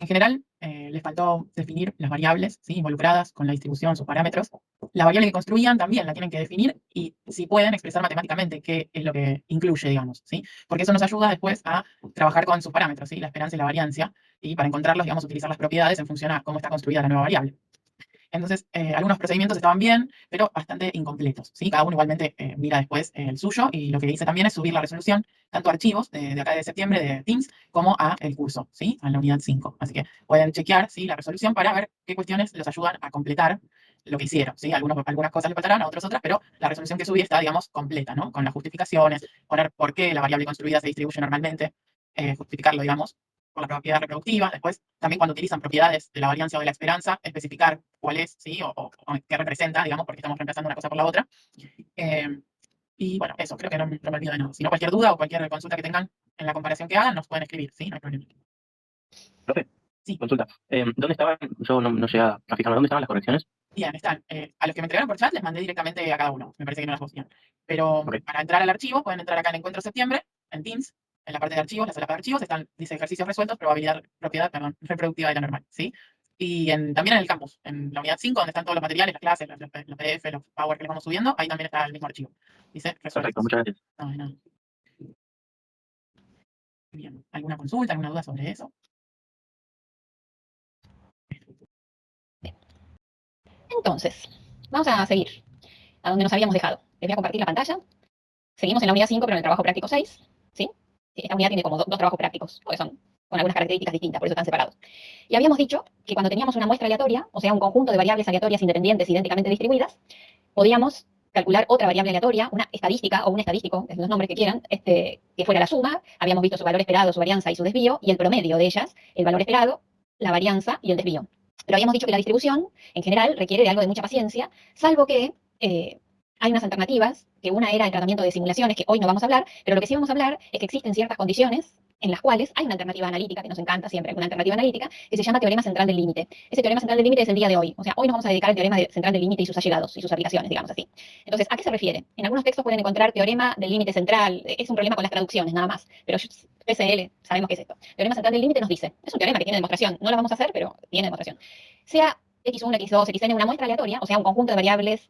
En general, les faltó definir las variables, ¿sí?, involucradas con la distribución, sus parámetros. La variable que construían también la tienen que definir y si pueden expresar matemáticamente qué es lo que incluye, digamos, ¿sí? Porque eso nos ayuda después a trabajar con sus parámetros, ¿sí?, la esperanza y la variancia, y para encontrarlos, digamos, utilizar las propiedades en función a cómo está construida la nueva variable. Entonces, algunos procedimientos estaban bien, pero bastante incompletos, ¿sí? Cada uno igualmente mira después el suyo, y lo que hice también es subir la resolución, tanto a archivos de acá de septiembre de Teams, como a el curso, ¿sí?, a la unidad 5. Así que pueden chequear, ¿sí?, la resolución para ver qué cuestiones los ayudan a completar lo que hicieron, ¿sí? Algunas cosas le faltarán, a otras otras, pero la resolución que subí está, digamos, completa, ¿no? Con las justificaciones, poner por qué la variable construida se distribuye normalmente, justificarlo, digamos, por la propiedad reproductiva. Después, también cuando utilizan propiedades de la varianza o de la esperanza, especificar cuál es, ¿sí?, o qué representa, digamos, porque estamos reemplazando una cosa por la otra. Eh, y bueno, eso, creo que no me olvido de nada. Si no, cualquier duda o cualquier consulta que tengan en la comparación que hagan, nos pueden escribir, ¿sí? No hay problema. Profe, Sí, consulta. ¿Dónde estaban? Yo no llegué a fijarme. ¿Dónde estaban las correcciones? bien, están. A los que me entregaron por chat les mandé directamente a cada uno. Me parece que no las postean. Pero Ok, para entrar al archivo, pueden entrar acá en Encuentro Septiembre, en Teams, en la parte de archivos, la sala de archivos, están, dice ejercicios resueltos, propiedad, perdón, reproductiva de la normal, ¿sí? Y también en el campus, en la unidad 5, donde están todos los materiales, las clases, los PDF, los Power que les vamos subiendo, ahí también está el mismo archivo. Dice perfecto, resueltos. muchas gracias. No, de nada. Bien. ¿Alguna consulta, alguna duda sobre eso? Entonces, vamos a seguir a donde nos habíamos dejado. Les voy a compartir la pantalla. Seguimos en la unidad 5, pero en el trabajo práctico 6. ¿Sí? Esta unidad tiene como dos trabajos prácticos, porque son con algunas características distintas, por eso están separados. Y habíamos dicho que cuando teníamos una muestra aleatoria, o sea, un conjunto de variables aleatorias independientes idénticamente distribuidas, podíamos calcular otra variable aleatoria, una estadística o un estadístico, los nombres que quieran, que fuera la suma. Habíamos visto su valor esperado, su varianza y su desvío, y el promedio de ellas, el valor esperado, la varianza y el desvío. Pero habíamos dicho que la distribución, en general, requiere de algo de mucha paciencia, salvo que hay unas alternativas, que una era el tratamiento de simulaciones, que hoy no vamos a hablar, pero lo que sí vamos a hablar es que existen ciertas condiciones en las cuales hay una alternativa analítica, que nos encanta siempre, una alternativa analítica, que se llama teorema central del límite. Ese teorema central del límite es el día de hoy. O sea, hoy nos vamos a dedicar al teorema central del límite y sus allegados y sus aplicaciones, digamos así. Entonces, ¿a qué se refiere? En algunos textos pueden encontrar teorema del límite central. Es un problema con las traducciones, nada más. Pero PSL, sabemos qué es esto. Teorema central del límite nos dice, es un teorema que tiene demostración. No lo vamos a hacer, pero tiene demostración. Sea x1, x2, xn una muestra aleatoria, o sea, un conjunto de variables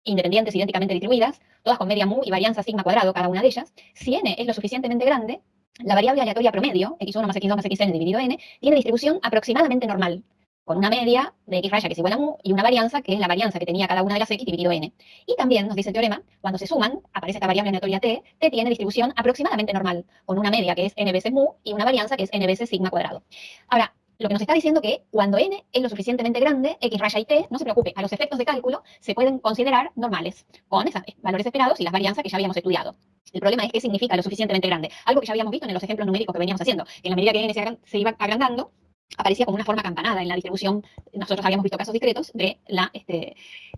independientes idénticamente distribuidas, todas con media mu y varianza sigma cuadrado, cada una de ellas. Si n es lo suficientemente grande, la variable aleatoria promedio, x1 más x2 más xn dividido n, tiene distribución aproximadamente normal, con una media de x raya que es igual a mu y una varianza que es la varianza que tenía cada una de las x dividido n. Y también nos dice el teorema, cuando se suman, aparece esta variable aleatoria t, t tiene distribución aproximadamente normal, con una media que es n veces mu y una varianza que es n veces sigma cuadrado. Ahora, lo que nos está diciendo que cuando n es lo suficientemente grande, x raya y t, no se preocupe, a los efectos de cálculo se pueden considerar normales, con esos valores esperados y las varianzas que ya habíamos estudiado. El problema es qué significa lo suficientemente grande. Algo que ya habíamos visto en los ejemplos numéricos que veníamos haciendo, que en la medida que n se iba agrandando, aparecía como una forma campanada en la distribución. Nosotros habíamos visto casos discretos de la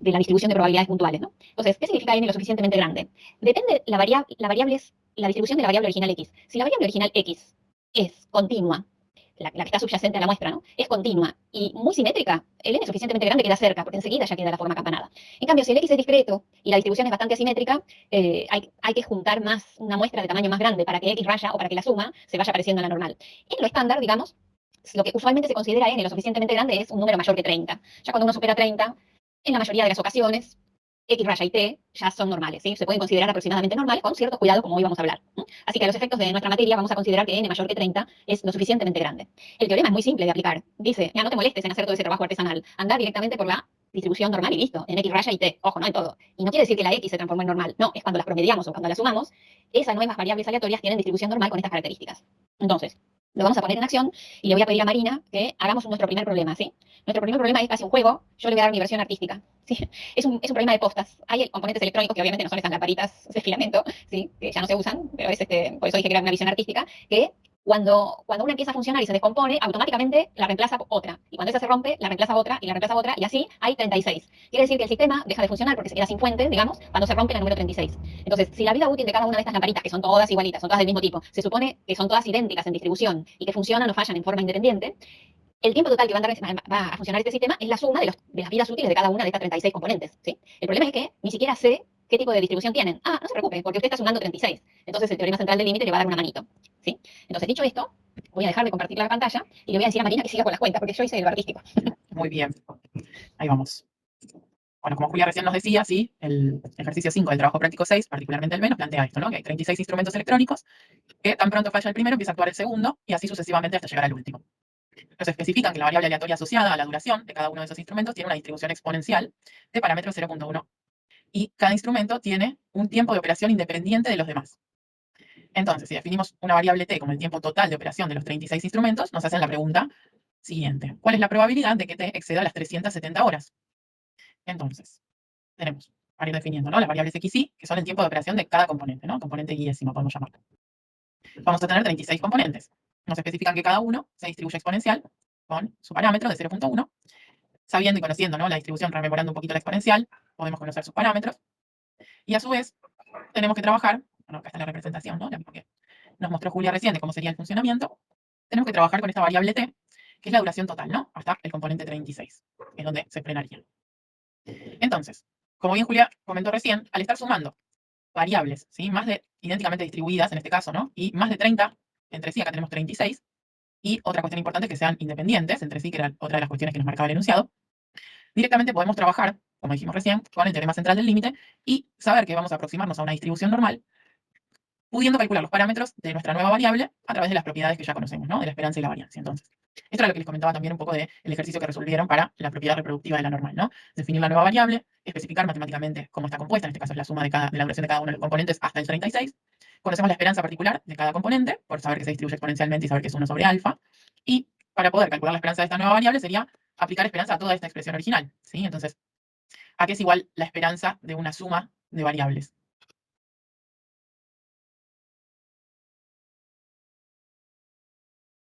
distribución de probabilidades puntuales, ¿no? Entonces, ¿qué significa n lo suficientemente grande? Depende la distribución de la variable original x. Si la variable original x es continua, la que está subyacente a la muestra, ¿no?, es continua y muy simétrica, el n suficientemente grande queda cerca, porque enseguida ya queda la forma campanada. En cambio, si el x es discreto y la distribución es bastante asimétrica, hay que juntar una muestra de tamaño más grande para que x raya o para que la suma se vaya pareciendo a la normal. En lo estándar, digamos, lo que usualmente se considera n lo suficientemente grande es un número mayor que 30. Ya cuando uno supera 30, en la mayoría de las ocasiones, x raya y t ya son normales, ¿sí? Se pueden considerar aproximadamente normales con cierto cuidado, como hoy vamos a hablar. Así que a los efectos de nuestra materia vamos a considerar que n mayor que 30 es lo suficientemente grande. El teorema es muy simple de aplicar. Dice, ya no te molestes en hacer todo ese trabajo artesanal. Anda directamente por la distribución normal y listo, en x raya y t. Ojo, no en todo. Y no quiere decir que la x se transformó en normal. No, es cuando las promediamos o cuando las sumamos, esas nuevas variables aleatorias tienen distribución normal con estas características. Entonces, lo vamos a poner en acción y le voy a pedir a Marina que hagamos nuestro primer problema, ¿sí? Nuestro primer problema es casi un juego. Yo le voy a dar mi versión artística, ¿sí? Es un problema de postas. Hay componentes electrónicos que obviamente no son esas lamparitas de filamento, ¿sí?, que ya no se usan, pero es por eso dije que era una visión artística, que cuando una empieza a funcionar y se descompone, automáticamente la reemplaza otra. Y cuando esa se rompe, la reemplaza otra y la reemplaza otra, y así hay 36. Quiere decir que el sistema deja de funcionar porque se queda sin fuente, digamos, cuando se rompe la número 36. Entonces, si la vida útil de cada una de estas lamparitas, que son todas igualitas, son todas del mismo tipo, se supone que son todas idénticas en distribución y que funcionan o fallan en forma independiente, el tiempo total que va a funcionar este sistema es la suma de las vidas útiles de cada una de estas 36 componentes, ¿sí? El problema es que ni siquiera sé qué tipo de distribución tienen. Ah, no se preocupe, porque usted está sumando 36. Entonces el teorema central del límite le va a dar una manito, ¿sí? Entonces, dicho esto, voy a dejar de compartir la pantalla y le voy a decir a Marina que siga con las cuentas, porque yo hice el artístico. Muy bien. Ahí vamos. Bueno, como Julia recién nos decía, sí, el ejercicio 5 del trabajo práctico 6, particularmente el B, nos plantea esto, ¿no? Que hay 36 instrumentos electrónicos, que tan pronto falla el primero, empieza a actuar el segundo, y así sucesivamente hasta llegar al último. Nos especifican que la variable aleatoria asociada a la duración de cada uno de esos instrumentos tiene una distribución exponencial de parámetros 0.1, y cada instrumento tiene un tiempo de operación independiente de los demás. Entonces, si definimos una variable t como el tiempo total de operación de los 36 instrumentos, nos hacen la pregunta siguiente. ¿Cuál es la probabilidad de que t exceda las 370 horas? Entonces, tenemos para ir definiendo, ¿no? Las variables x y, que son el tiempo de operación de cada componente, ¿no? Componente y-ésimo, podemos llamarlo. Vamos a tener 36 componentes. Nos especifican que cada uno se distribuye exponencial con su parámetro de 0.1. Sabiendo y conociendo, ¿no?, la distribución, rememorando un poquito la exponencial, podemos conocer sus parámetros. Y a su vez, tenemos que trabajar, bueno, acá está la representación, ¿no?, la misma que nos mostró Julia recién de cómo sería el funcionamiento. Tenemos que trabajar con esta variable t, que es la duración total, ¿no?, hasta el componente 36, que es donde se frenaría. Entonces, como bien Julia comentó recién, al estar sumando variables, ¿sí?, más de idénticamente distribuidas en este caso, ¿no?, y más de 30 entre sí, acá tenemos 36, y otra cuestión importante es que sean independientes entre sí, que era otra de las cuestiones que nos marcaba el enunciado, directamente podemos trabajar, como dijimos recién, con el teorema central del límite y saber que vamos a aproximarnos a una distribución normal, pudiendo calcular los parámetros de nuestra nueva variable a través de las propiedades que ya conocemos, ¿no?, de la esperancia y la variancia. Entonces, esto era lo que les comentaba también un poco del ejercicio que resolvieron para la propiedad reproductiva de la normal, ¿no? Definir la nueva variable, especificar matemáticamente cómo está compuesta, en este caso es la suma de la duración de cada uno de los componentes hasta el 36. Conocemos la esperanza particular de cada componente, por saber que se distribuye exponencialmente y saber que es 1 sobre alfa. Y para poder calcular la esperanza de esta nueva variable sería aplicar esperanza a toda esta expresión original, ¿sí? Entonces, ¿a qué es igual la esperanza de una suma de variables?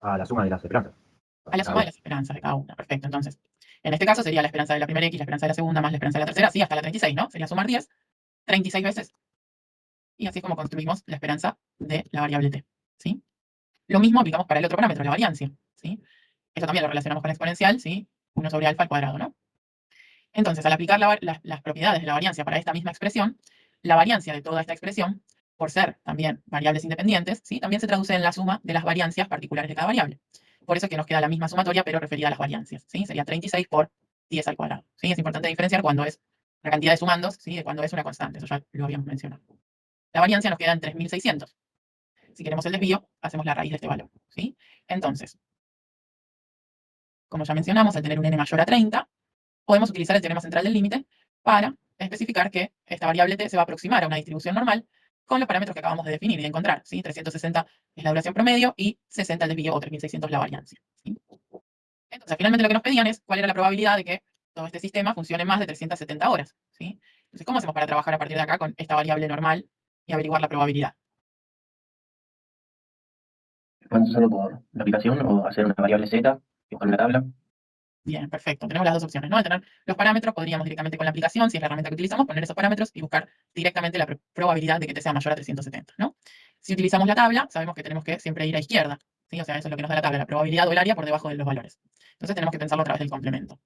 A la suma de las esperanzas. A la suma de las esperanzas de cada una. Perfecto. Entonces, en este caso sería la esperanza de la primera X, la esperanza de la segunda, más la esperanza de la tercera, sí, hasta la 36, ¿no? Sería sumar 10, 36 veces. Y así es como construimos la esperanza de la variable t, ¿sí? Lo mismo aplicamos para el otro parámetro, la variancia, ¿sí? Esto también lo relacionamos con la exponencial, ¿sí? 1 sobre alfa al cuadrado, ¿no? Entonces, al aplicar las propiedades de la variancia para esta misma expresión, la variancia de toda esta expresión, por ser también variables independientes, ¿sí?, también se traduce en la suma de las variancias particulares de cada variable. Por eso es que nos queda la misma sumatoria, pero referida a las variancias, ¿sí? Sería 36 por 10 al cuadrado, ¿sí? Es importante diferenciar cuando es la cantidad de sumandos, ¿sí?, de cuando es una constante, eso ya lo habíamos mencionado. La variancia nos queda en 3600. Si queremos el desvío, hacemos la raíz de este valor, ¿sí? Entonces, como ya mencionamos, al tener un n mayor a 30, podemos utilizar el teorema central del límite para especificar que esta variable t se va a aproximar a una distribución normal con los parámetros que acabamos de definir y de encontrar, ¿sí? 360 es la duración promedio y 60 el desvío, o 3600 la variancia, ¿sí? Entonces, finalmente lo que nos pedían es cuál era la probabilidad de que todo este sistema funcione más de 370 horas, ¿sí? Entonces, ¿cómo hacemos para trabajar a partir de acá con esta variable normal y averiguar la probabilidad? Pueden hacerlo por la aplicación o hacer una variable z, con una tabla. Bien, perfecto. Tenemos las dos opciones, ¿no? Al tener los parámetros, podríamos directamente con la aplicación, si es la herramienta que utilizamos, poner esos parámetros y buscar directamente la probabilidad de que t sea mayor a 370, ¿no? Si utilizamos la tabla, sabemos que tenemos que siempre ir a izquierda, ¿sí? O sea, eso es lo que nos da la tabla, la probabilidad o el área por debajo de los valores. Entonces tenemos que pensarlo a través del complemento.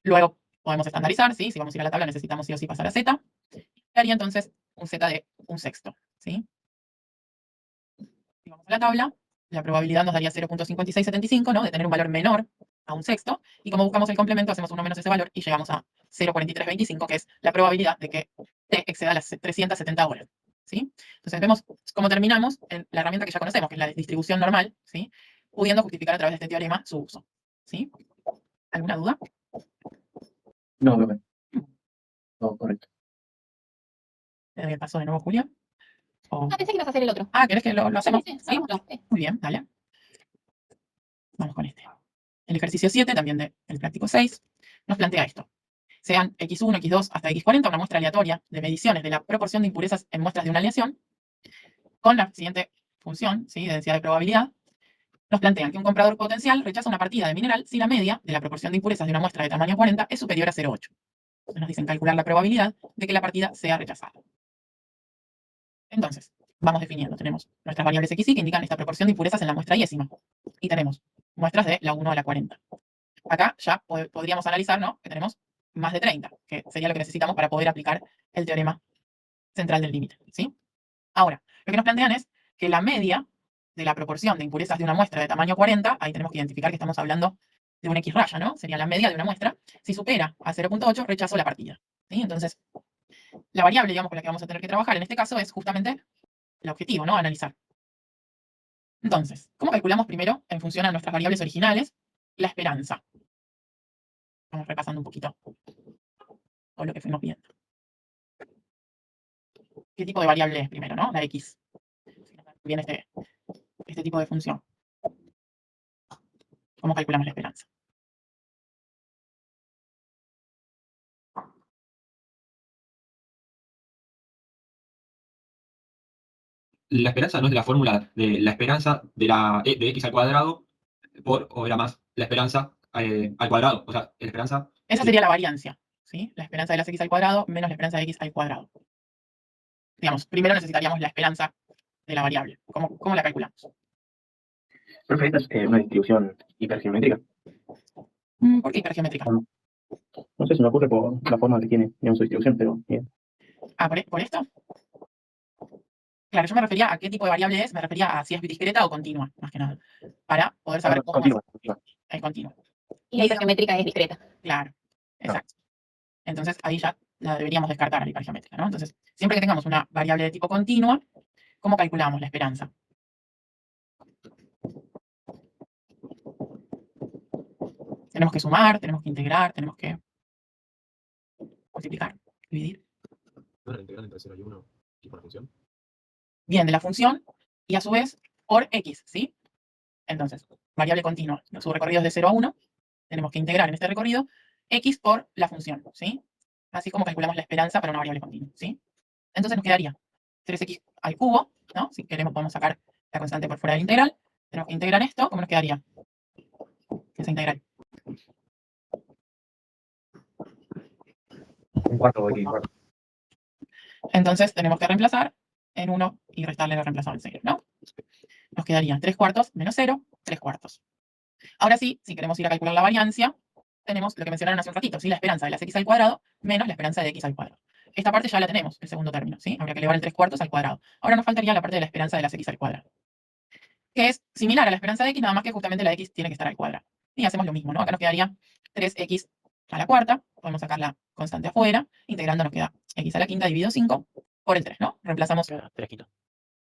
Luego podemos estandarizar, ¿sí? Si vamos a ir a la tabla, necesitamos sí o sí pasar a z. Y haría entonces un z de un sexto, ¿sí? Si vamos a la tabla, la probabilidad nos daría 0.5675, ¿no?, de tener un valor menor a un sexto, y como buscamos el complemento, hacemos 1 menos ese valor y llegamos a 0.4325, que es la probabilidad de que t exceda las 370 horas, ¿sí? Entonces vemos cómo terminamos en la herramienta que ya conocemos, que es la distribución normal, ¿sí?, pudiendo justificar a través de este teorema su uso, ¿sí? ¿Alguna duda? No, profe. Todo correcto. ¿Te doy el paso de nuevo, Julia? Ah, pensé que ibas a hacer el otro. ¿Querés que lo hacemos? Sí, ¿Sí? hagámoslo, sí. Muy bien, dale. Vamos con este. El ejercicio 7, también del práctico 6, nos plantea esto. Sean x1, x2 hasta x40 una muestra aleatoria de mediciones de la proporción de impurezas en muestras de una aleación, con la siguiente función, ¿sí?, de densidad de probabilidad. Nos plantean que un comprador potencial rechaza una partida de mineral si la media de la proporción de impurezas de una muestra de tamaño 40 es superior a 0,8. Nos dicen calcular la probabilidad de que la partida sea rechazada. Entonces, vamos definiendo. Tenemos nuestras variables x y que indican esta proporción de impurezas en la muestra y,ésima. Y tenemos muestras de la 1 a la 40. Acá ya podríamos analizar, ¿no?, que tenemos más de 30, que sería lo que necesitamos para poder aplicar el teorema central del límite, ¿sí? Ahora, lo que nos plantean es que la media de la proporción de impurezas de una muestra de tamaño 40, ahí tenemos que identificar que estamos hablando de una X raya, ¿no? Sería la media de una muestra. Si supera a 0.8, rechazo la partida, ¿sí? Entonces, la variable, digamos, con la que vamos a tener que trabajar en este caso es justamente el objetivo, ¿no? Analizar. Entonces, ¿cómo calculamos primero, en función a nuestras variables originales, la esperanza? Vamos repasando un poquito todo lo que fuimos viendo. ¿Qué tipo de variable es primero, no? La X. Bien, este tipo de función. ¿Cómo calculamos la esperanza? La esperanza no es de la fórmula de la esperanza de x al cuadrado o era más la esperanza al cuadrado. O sea, la esperanza. Esa sería la variancia, ¿sí? La esperanza de las X al cuadrado menos la esperanza de X al cuadrado. Digamos, primero necesitaríamos la esperanza de la variable. ¿Cómo la calculamos? Profe, esta es una distribución hipergeométrica. ¿Por qué hipergeométrica? No sé, se me ocurre por la forma que tiene, digamos, su distribución, pero bien. Ah, ¿por esto? Claro, yo me refería a qué tipo de variable es, me refería a si es discreta o continua, más que nada, para poder saber cómo Continua. es continua. Y la hipergeométrica es discreta. Claro, exacto. Entonces ahí ya la deberíamos descartar a la hipergeométrica, ¿no? Entonces, siempre que tengamos una variable de tipo continua, ¿cómo calculamos la esperanza? Tenemos que sumar, tenemos que integrar, tenemos que multiplicar, dividir. ¿No era integral entre 0 y 1 y por la función? Bien, de la función y a su vez por x, ¿sí? Entonces, variable continua, su recorrido es de 0 a 1, tenemos que integrar en este recorrido x por la función, ¿sí? Así como calculamos la esperanza para una variable continua, ¿sí? Entonces nos quedaría 3x al cubo, ¿no? Si queremos podemos sacar la constante por fuera de la integral. Tenemos que integrar esto, ¿cómo nos quedaría? Esa integral. Un cuarto de x cuarto. Entonces tenemos que reemplazar en 1 y restarle lo reemplazado en 0, ¿no? Nos quedaría 3 cuartos menos 0, 3 cuartos. Ahora sí, si queremos ir a calcular la variancia, tenemos lo que mencionaron hace un ratito, ¿sí? La esperanza de las x al cuadrado menos la esperanza de x al cuadrado. Esta parte ya la tenemos, el segundo término, ¿sí? Habría que elevar el 3 cuartos al cuadrado. Ahora nos faltaría la parte de la esperanza de las x al cuadrado, que es similar a la esperanza de x, nada más que justamente la x tiene que estar al cuadrado. Y hacemos lo mismo, ¿no? Acá nos quedaría 3x a la cuarta, podemos sacar la constante afuera, integrando nos queda x a la quinta dividido 5 por el 3, ¿no? Reemplazamos 3 quintos.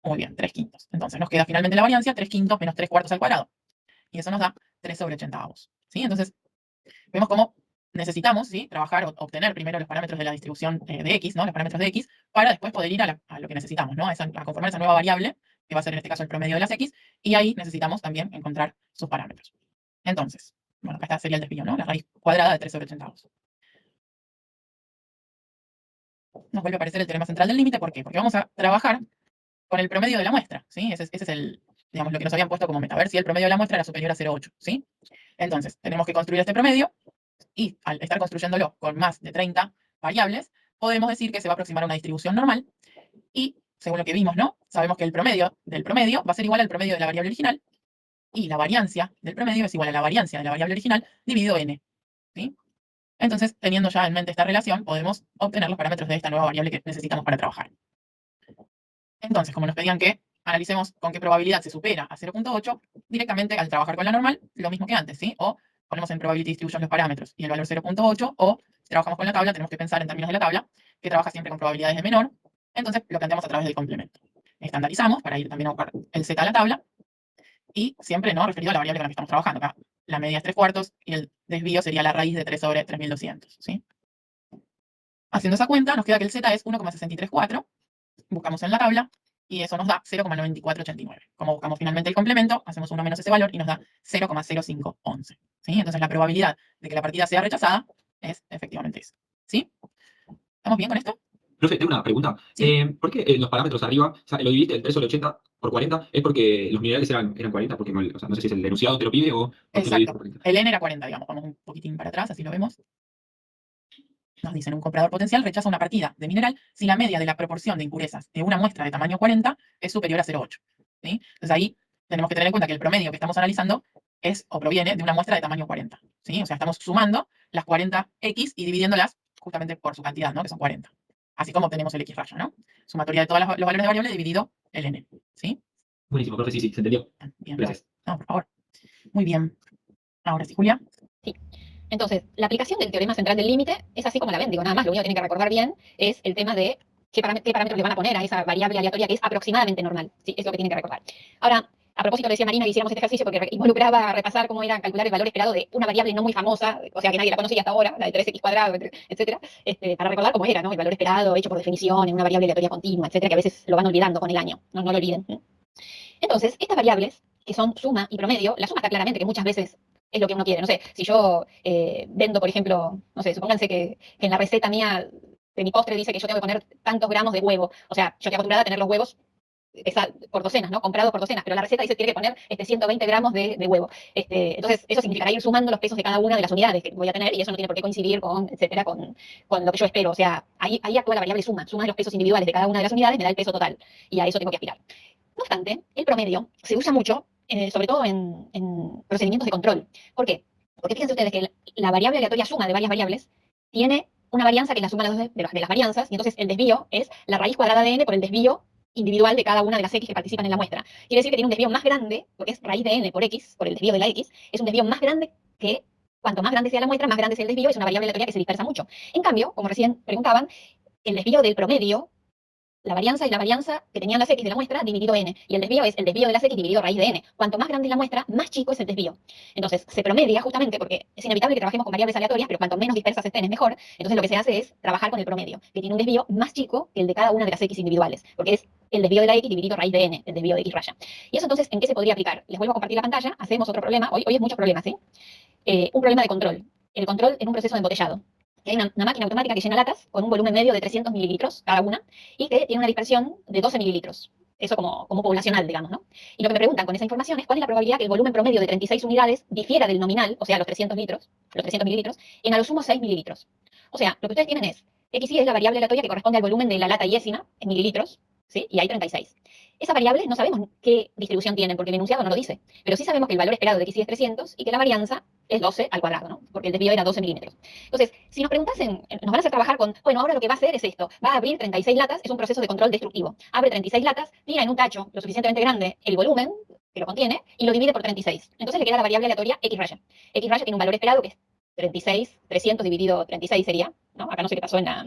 muy bien, 3 quintos. Entonces nos queda finalmente la variancia, 3 quintos menos 3 cuartos al cuadrado. Y eso nos da 3 sobre 80avos. ¿Sí? Entonces, vemos cómo necesitamos, ¿sí?, trabajar o obtener primero los parámetros de la distribución de x, ¿no? Los parámetros de x, para después poder ir a lo que necesitamos, ¿no? A conformar esa nueva variable, que va a ser en este caso el promedio de las x, y ahí necesitamos también encontrar sus parámetros. Entonces, bueno, acá sería el desvío, ¿no? La raíz cuadrada de 3 sobre 80avos. Nos vuelve a aparecer el teorema central del límite, ¿por qué? Porque vamos a trabajar con el promedio de la muestra, ¿sí? Ese es digamos, lo que nos habían puesto como meta, a ver si el promedio de la muestra era superior a 0,8, ¿sí? Entonces, tenemos que construir este promedio y al estar construyéndolo con más de 30 variables, podemos decir que se va a aproximar a una distribución normal y, según lo que vimos, ¿no? Sabemos que el promedio del promedio va a ser igual al promedio de la variable original y la variancia del promedio es igual a la variancia de la variable original dividido n, ¿sí? Entonces, teniendo ya en mente esta relación, podemos obtener los parámetros de esta nueva variable que necesitamos para trabajar. Entonces, como nos pedían que analicemos con qué probabilidad se supera a 0.8, directamente al trabajar con la normal, lo mismo que antes, ¿sí? O ponemos en probability distribution los parámetros y el valor 0.8, o si trabajamos con la tabla, tenemos que pensar en términos de la tabla, que trabaja siempre con probabilidades de menor, entonces lo planteamos a través del complemento. Estandarizamos para ir también a buscar el z a la tabla, y siempre, ¿no?, referido a la variable con la que estamos trabajando. Acá la media es 3 cuartos y el desvío sería la raíz de 3 sobre 3200, ¿sí? Haciendo esa cuenta, nos queda que el z es 1,634, buscamos en la tabla, y eso nos da 0,9489. Como buscamos finalmente el complemento, hacemos 1 menos ese valor y nos da 0,0511. ¿Sí? Entonces la probabilidad de que la partida sea rechazada es efectivamente esa. ¿Sí? ¿Estamos bien con esto? Profe, tengo una pregunta. Sí. ¿Por qué los parámetros arriba, o sea, lo dividiste el 3 sobre 80 por 40? ¿Es porque los minerales eran 40? Porque, o sea, no sé si es el enunciado te lo pide o por qué lo divides Exacto. por 40. El n era 40, digamos. Vamos un poquitín para atrás, así lo vemos. Nos dicen, un comprador potencial rechaza una partida de mineral si la media de la proporción de impurezas de una muestra de tamaño 40 es superior a 0,8. ¿Sí? Entonces ahí tenemos que tener en cuenta que el promedio que estamos analizando es o proviene de una muestra de tamaño 40. ¿Sí? O sea, estamos sumando las 40x y dividiéndolas justamente por su cantidad, ¿no?, que son 40. Así como obtenemos el x raya, ¿no? Sumatoria de todos los valores de variable dividido el n. ¿Sí? Buenísimo, profe, sí, se entendió. Bien, Gracias. no, por favor. Muy bien. Ahora sí, Julia. Sí. Entonces, la aplicación del teorema central del límite es así como la ven. Digo, nada más, lo único que tienen que recordar bien es el tema de qué parámetros le van a poner a esa variable aleatoria que es aproximadamente normal. Sí, es lo que tienen que recordar. Ahora, a propósito, le decía a Marina que hiciéramos este ejercicio porque involucraba repasar cómo era calcular el valor esperado de una variable no muy famosa, o sea, que nadie la conocía hasta ahora, la de 3x cuadrado, etcétera, para recordar cómo era, ¿no? El valor esperado hecho por definición en una variable aleatoria continua, etcétera, que a veces lo van olvidando con el año. No, no lo olviden. Entonces, estas variables, que son suma y promedio, la suma está claramente que muchas veces es lo que uno quiere. No sé, si yo vendo, por ejemplo, no sé, supónganse que en la receta mía de mi postre dice que yo tengo que poner tantos gramos de huevo. O sea, yo estoy acostumbrada a tener los huevos por docenas, ¿no? Comprados por docenas, pero la receta dice que tiene que poner 120 gramos de huevo. Entonces, eso significará ir sumando los pesos de cada una de las unidades que voy a tener y eso no tiene por qué coincidir con, etcétera, con lo que yo espero. O sea, ahí actúa la variable suma. Suma de los pesos individuales de cada una de las unidades me da el peso total y a eso tengo que aspirar. No obstante, el promedio se usa mucho, sobre todo en procedimientos de control. ¿Por qué? Porque fíjense ustedes que la variable aleatoria suma de varias variables tiene una varianza que es la suma de las varianzas, y entonces el desvío es la raíz cuadrada de n por el desvío individual de cada una de las x que participan en la muestra. Quiere decir que tiene un desvío más grande, porque es raíz de n por x, por el desvío de la x, es un desvío más grande que, cuanto más grande sea la muestra, más grande sea el desvío, es una variable aleatoria que se dispersa mucho. En cambio, como recién preguntaban, el desvío del promedio, la varianza es la varianza que tenían las x de la muestra dividido n. Y el desvío es el desvío de las x dividido raíz de n. Cuanto más grande es la muestra, más chico es el desvío. Entonces, se promedia justamente porque es inevitable que trabajemos con variables aleatorias, pero cuanto menos dispersas estén es mejor. Entonces, lo que se hace es trabajar con el promedio, que tiene un desvío más chico que el de cada una de las x individuales, porque es el desvío de la x dividido raíz de n, el desvío de x raya. Y eso entonces, ¿en qué se podría aplicar? Les vuelvo a compartir la pantalla, hacemos otro problema. Hoy es muchos problemas, ¿sí? Un problema de control. El control en un proceso de embotellado. Que hay una máquina automática que llena latas con un volumen medio de 300 mililitros cada una y que tiene una dispersión de 12 mililitros. Eso como poblacional, digamos, ¿no? Y lo que me preguntan con esa información es cuál es la probabilidad que el volumen promedio de 36 unidades difiera del nominal, o sea, los 300 mililitros, en a lo sumo 6 mililitros. O sea, lo que ustedes tienen es, XY es la variable aleatoria que corresponde al volumen de la lata iésima en mililitros, ¿sí? Y hay 36. Esas variables no sabemos qué distribución tienen porque el enunciado no lo dice, pero sí sabemos que el valor esperado de XY es 300 y que la varianza es 12 al cuadrado, ¿no? Porque el desvío era 12 milímetros. Entonces, si nos preguntasen, nos van a hacer trabajar con, bueno, ahora lo que va a hacer es esto, va a abrir 36 latas, es un proceso de control destructivo. Abre 36 latas, tira en un tacho lo suficientemente grande el volumen que lo contiene y lo divide por 36. Entonces le queda la variable aleatoria X raya. X raya tiene un valor esperado que es 36, 300 dividido 36 sería, ¿no? Acá no sé qué pasó en la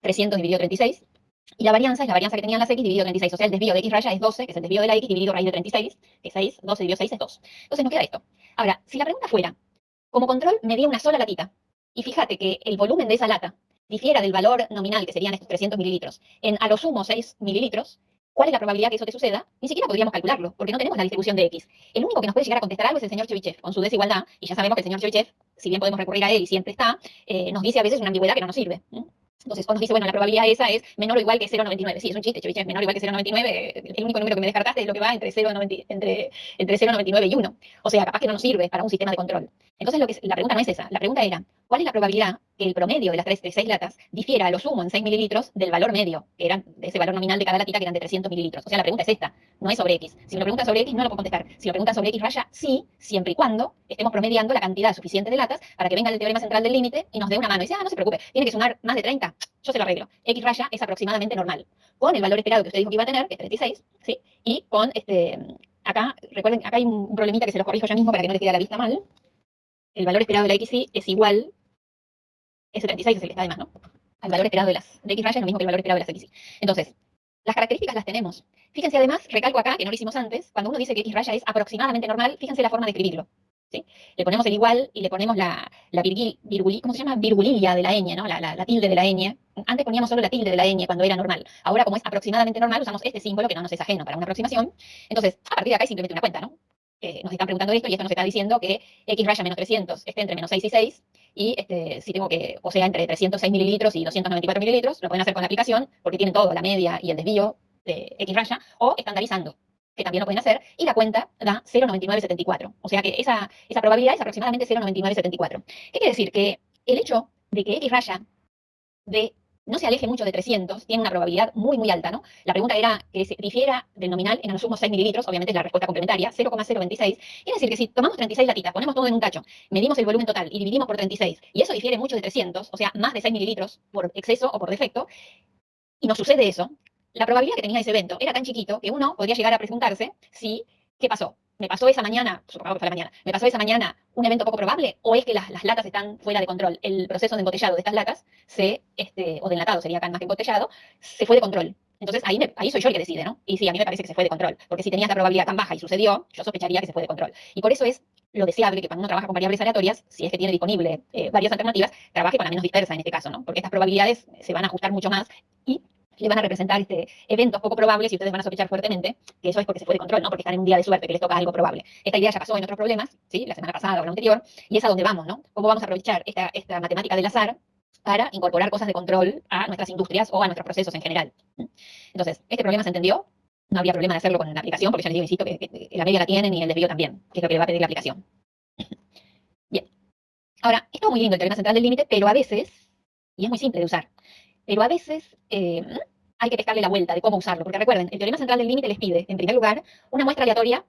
300 dividido 36. Y la varianza es la varianza que tenían las x dividido 36. O sea, el desvío de x raya es 12, que es el desvío de la x, dividido raíz de 36, que es 6. 12 dividido 6 es 2. Entonces nos queda esto. Ahora, si la pregunta fuera, como control me di una sola latita, y fíjate que el volumen de esa lata difiera del valor nominal, que serían estos 300 mililitros, en a lo sumo 6 mililitros, ¿cuál es la probabilidad que eso te suceda? Ni siquiera podríamos calcularlo, porque no tenemos la distribución de x. El único que nos puede llegar a contestar algo es el señor Chebyshev, con su desigualdad, y ya sabemos que el señor Chebyshev, si bien podemos recurrir a él y siempre está, nos dice a veces una ambigüedad que no nos sirve. Entonces, cuando nos dice, bueno, la probabilidad esa es menor o igual que 0,99. Sí, es un chiste, Chebyshev, menor o igual que 0,99. El único número que me descartaste es lo que va entre 0,99 y 1. O sea, capaz que no nos sirve para un sistema de control. Entonces, la pregunta no es esa. La pregunta era, ¿cuál es la probabilidad que el promedio de las 36 latas difiera a lo sumo en 6 mililitros del valor medio, que eran de ese valor nominal de cada latita, que eran de 300 mililitros? O sea, la pregunta es esta, no es sobre X. Si me lo preguntan sobre X, no lo puedo contestar. Si me preguntan sobre X raya, sí, siempre y cuando estemos promediando la cantidad suficiente de latas para que venga el teorema central del límite y nos dé una mano. Y dice, no se preocupe, tiene que sumar más de 30. Yo se lo arreglo. X raya es aproximadamente normal. Con el valor esperado que usted dijo que iba a tener, que es 36, ¿sí? Y con acá, recuerden, acá hay un problemita que se los corrijo yo mismo para que no les quede a la vista mal. El valor esperado de la XY es igual, ese 36 es el que está de más, ¿no? Al valor esperado de X raya es lo mismo que el valor esperado de las XY. Entonces, las características las tenemos. Fíjense además, recalco acá, que no lo hicimos antes, cuando uno dice que X raya es aproximadamente normal, fíjense la forma de escribirlo. ¿Sí? Le ponemos el igual y le ponemos ¿cómo se llama? Virgulilia de la ñ, ¿no? La tilde de la ñ. Antes poníamos solo la tilde de la ñ cuando era normal. Ahora, como es aproximadamente normal, usamos este símbolo que no nos es ajeno para una aproximación. Entonces, a partir de acá hay simplemente una cuenta, ¿no? Nos están preguntando esto y esto nos está diciendo que X raya menos 300 esté entre menos 6 y 6. Y si tengo que, o sea, entre 306 mililitros y 294 mililitros, lo pueden hacer con la aplicación porque tienen todo, la media y el desvío de X raya, o estandarizando, que también lo pueden hacer, y la cuenta da 0,9974. O sea que esa probabilidad es aproximadamente 0,9974. ¿Qué quiere decir? Que el hecho de que X raya no se aleje mucho de 300 tiene una probabilidad muy, muy alta, ¿no? La pregunta era que se difiera del nominal en a lo sumo 6 mililitros, obviamente es la respuesta complementaria, 0,026. Quiere decir que si tomamos 36 latitas, ponemos todo en un tacho, medimos el volumen total y dividimos por 36, y eso difiere mucho de 300, o sea, más de 6 mililitros por exceso o por defecto, y nos sucede eso, la probabilidad que tenía ese evento era tan chiquito que uno podría llegar a preguntarse si, ¿qué pasó? ¿Me pasó esa mañana, supongamos que fue la mañana, ¿me pasó esa mañana un evento poco probable o es que las latas están fuera de control? El proceso de embotellado de estas latas, o de enlatado sería acá más que embotellado, se fue de control. Entonces ahí soy yo el que decide, ¿no? Y sí, a mí me parece que se fue de control, porque si tenías la probabilidad tan baja y sucedió, yo sospecharía que se fue de control. Y por eso es lo deseable que cuando uno trabaja con variables aleatorias, si es que tiene disponible varias alternativas, trabaje con la menos dispersa en este caso, ¿no? Porque estas probabilidades se van a ajustar mucho más y le van a representar eventos poco probables y ustedes van a sospechar fuertemente que eso es porque se fue de control, no porque están en un día de suerte, que les toca algo probable. Esta idea ya pasó en otros problemas, ¿sí? La semana pasada o la anterior, y es a donde vamos, ¿no? ¿Cómo vamos a aprovechar esta matemática del azar para incorporar cosas de control a nuestras industrias o a nuestros procesos en general? Entonces, este problema se entendió. No habría problema de hacerlo con la aplicación, porque ya les digo, insisto, que la media la tienen y el desvío también, que es lo que le va a pedir la aplicación. Bien. Ahora, esto es muy lindo el teorema central del límite, pero a veces, y es muy simple de usar, pero a veces hay que pescarle la vuelta de cómo usarlo, porque recuerden, el teorema central del límite les pide, en primer lugar, una muestra aleatoria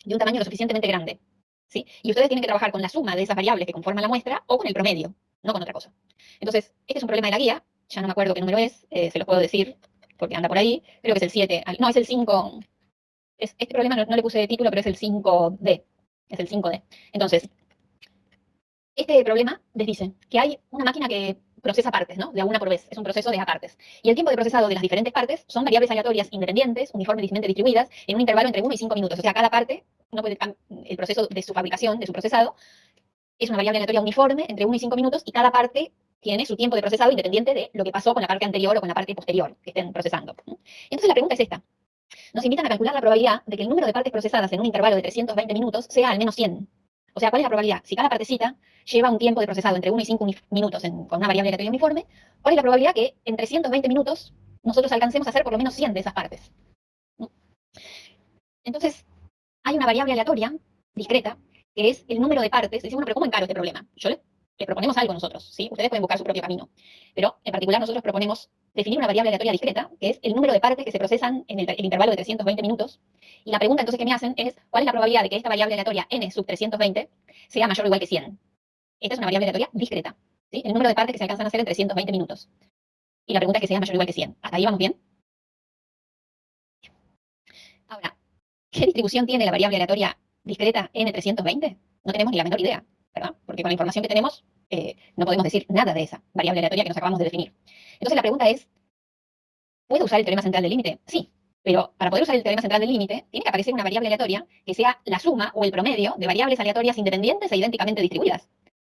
de un tamaño lo suficientemente grande, ¿sí? Y ustedes tienen que trabajar con la suma de esas variables que conforman la muestra o con el promedio, no con otra cosa. Entonces, este es un problema de la guía, ya no me acuerdo qué número es, se los puedo decir, porque anda por ahí, creo que es el 7, no, es el 5, este problema no le puse título, pero es el 5D, es el 5D. Entonces, este problema les dice que hay una máquina que procesa partes, ¿no? De a una por vez, es un proceso de a partes. Y el tiempo de procesado de las diferentes partes son variables aleatorias independientes, uniformemente distribuidas, en un intervalo entre 1 y 5 minutos. O sea, cada parte, el proceso de su fabricación, de su procesado, es una variable aleatoria uniforme entre 1 y 5 minutos y cada parte tiene su tiempo de procesado independiente de lo que pasó con la parte anterior o con la parte posterior que estén procesando. Entonces la pregunta es esta. Nos invitan a calcular la probabilidad de que el número de partes procesadas en un intervalo de 320 minutos sea al menos 100. O sea, ¿cuál es la probabilidad? Si cada partecita lleva un tiempo de procesado entre 1 y 5 minutos con una variable aleatoria uniforme, ¿cuál es la probabilidad que en 320 minutos nosotros alcancemos a hacer por lo menos 100 de esas partes? Entonces, hay una variable aleatoria, discreta, que es el número de partes. Dice, bueno, pero ¿cómo encaro este problema? Les proponemos algo nosotros, ¿sí? Ustedes pueden buscar su propio camino. Pero, en particular, nosotros proponemos definir una variable aleatoria discreta, que es el número de partes que se procesan en el intervalo de 320 minutos. Y la pregunta entonces que me hacen es, ¿cuál es la probabilidad de que esta variable aleatoria n sub 320 sea mayor o igual que 100? Esta es una variable aleatoria discreta, ¿sí? El número de partes que se alcanzan a hacer en 320 minutos. Y la pregunta es que sea mayor o igual que 100. ¿Hasta ahí vamos bien? Ahora, ¿qué distribución tiene la variable aleatoria discreta n320? No tenemos ni la menor idea, ¿verdad? Porque con la información que tenemos no podemos decir nada de esa variable aleatoria que nos acabamos de definir. Entonces la pregunta es, ¿puedo usar el teorema central del límite? Sí, pero para poder usar el teorema central del límite tiene que aparecer una variable aleatoria que sea la suma o el promedio de variables aleatorias independientes e idénticamente distribuidas.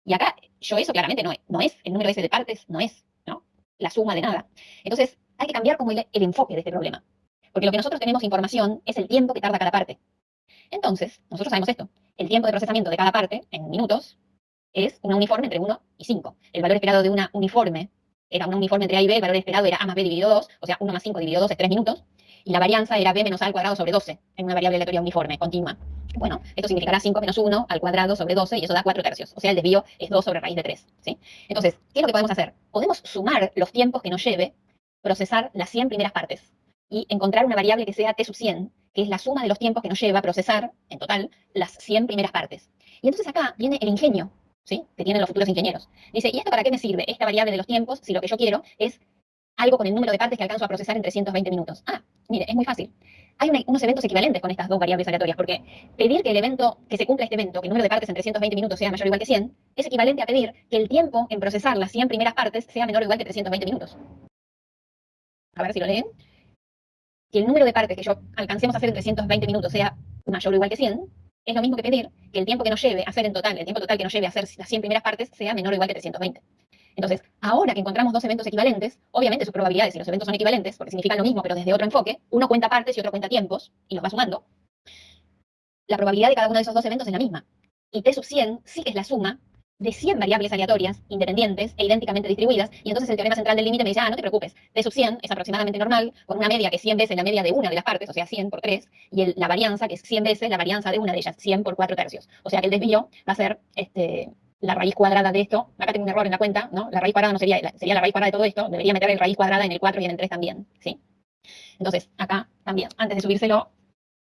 Y acá eso claramente no es el número ese de partes, no es, ¿no? La suma de nada. Entonces hay que cambiar como el enfoque de este problema. Porque lo que nosotros tenemos información es el tiempo que tarda cada parte. Entonces, nosotros sabemos esto. El tiempo de procesamiento de cada parte, en minutos, es una uniforme entre 1 y 5. El valor esperado de una uniforme era una uniforme entre A y B, el valor esperado era A más B dividido 2, o sea, 1 más 5 dividido 2 es 3 minutos, y la varianza era B menos A al cuadrado sobre 12, en una variable aleatoria uniforme, continua. Bueno, esto significará 5 menos 1 al cuadrado sobre 12, y eso da 4 tercios. O sea, el desvío es 2 sobre raíz de 3. ¿Sí? Entonces, ¿qué es lo que podemos hacer? Podemos sumar los tiempos que nos lleve procesar las 100 primeras partes y encontrar una variable que sea T sub 100, que es la suma de los tiempos que nos lleva a procesar, en total, las 100 primeras partes. Y entonces acá viene el ingenio, ¿sí? Que tienen los futuros ingenieros. Dice, ¿y esto para qué me sirve? Esta variable de los tiempos, si lo que yo quiero es algo con el número de partes que alcanzo a procesar en 320 minutos. Ah, mire, es muy fácil. Hay unos eventos equivalentes con estas dos variables aleatorias, porque pedir que el evento, que se cumpla este evento, que el número de partes en 320 minutos sea mayor o igual que 100, es equivalente a pedir que el tiempo en procesar las 100 primeras partes sea menor o igual que 320 minutos. A ver si lo leen. Que el número de partes que yo alcancemos a hacer en 320 minutos sea mayor o igual que 100, es lo mismo que pedir que el tiempo que nos lleve a hacer en total, el tiempo total que nos lleve a hacer las 100 primeras partes sea menor o igual que 320. Entonces, ahora que encontramos dos eventos equivalentes, obviamente sus probabilidades, si los eventos son equivalentes, porque significan lo mismo pero desde otro enfoque, uno cuenta partes y otro cuenta tiempos, y los va sumando, la probabilidad de cada uno de esos dos eventos es la misma. Y T sub 100 sí que es la suma de 100 variables aleatorias, independientes e idénticamente distribuidas, y entonces el teorema central del límite me dice, no te preocupes, T sub 100 es aproximadamente normal, con una media que es 100 veces la media de una de las partes, o sea, 100 por 3, y la varianza que es 100 veces la varianza de una de ellas, 100 por 4 tercios. O sea que el desvío va a ser la raíz cuadrada de esto. Acá tengo un error en la cuenta, ¿no? La raíz cuadrada no sería la raíz cuadrada de todo esto, debería meter el raíz cuadrada en el 4 y en el 3 también, ¿sí? Entonces, acá también, antes de subírselo,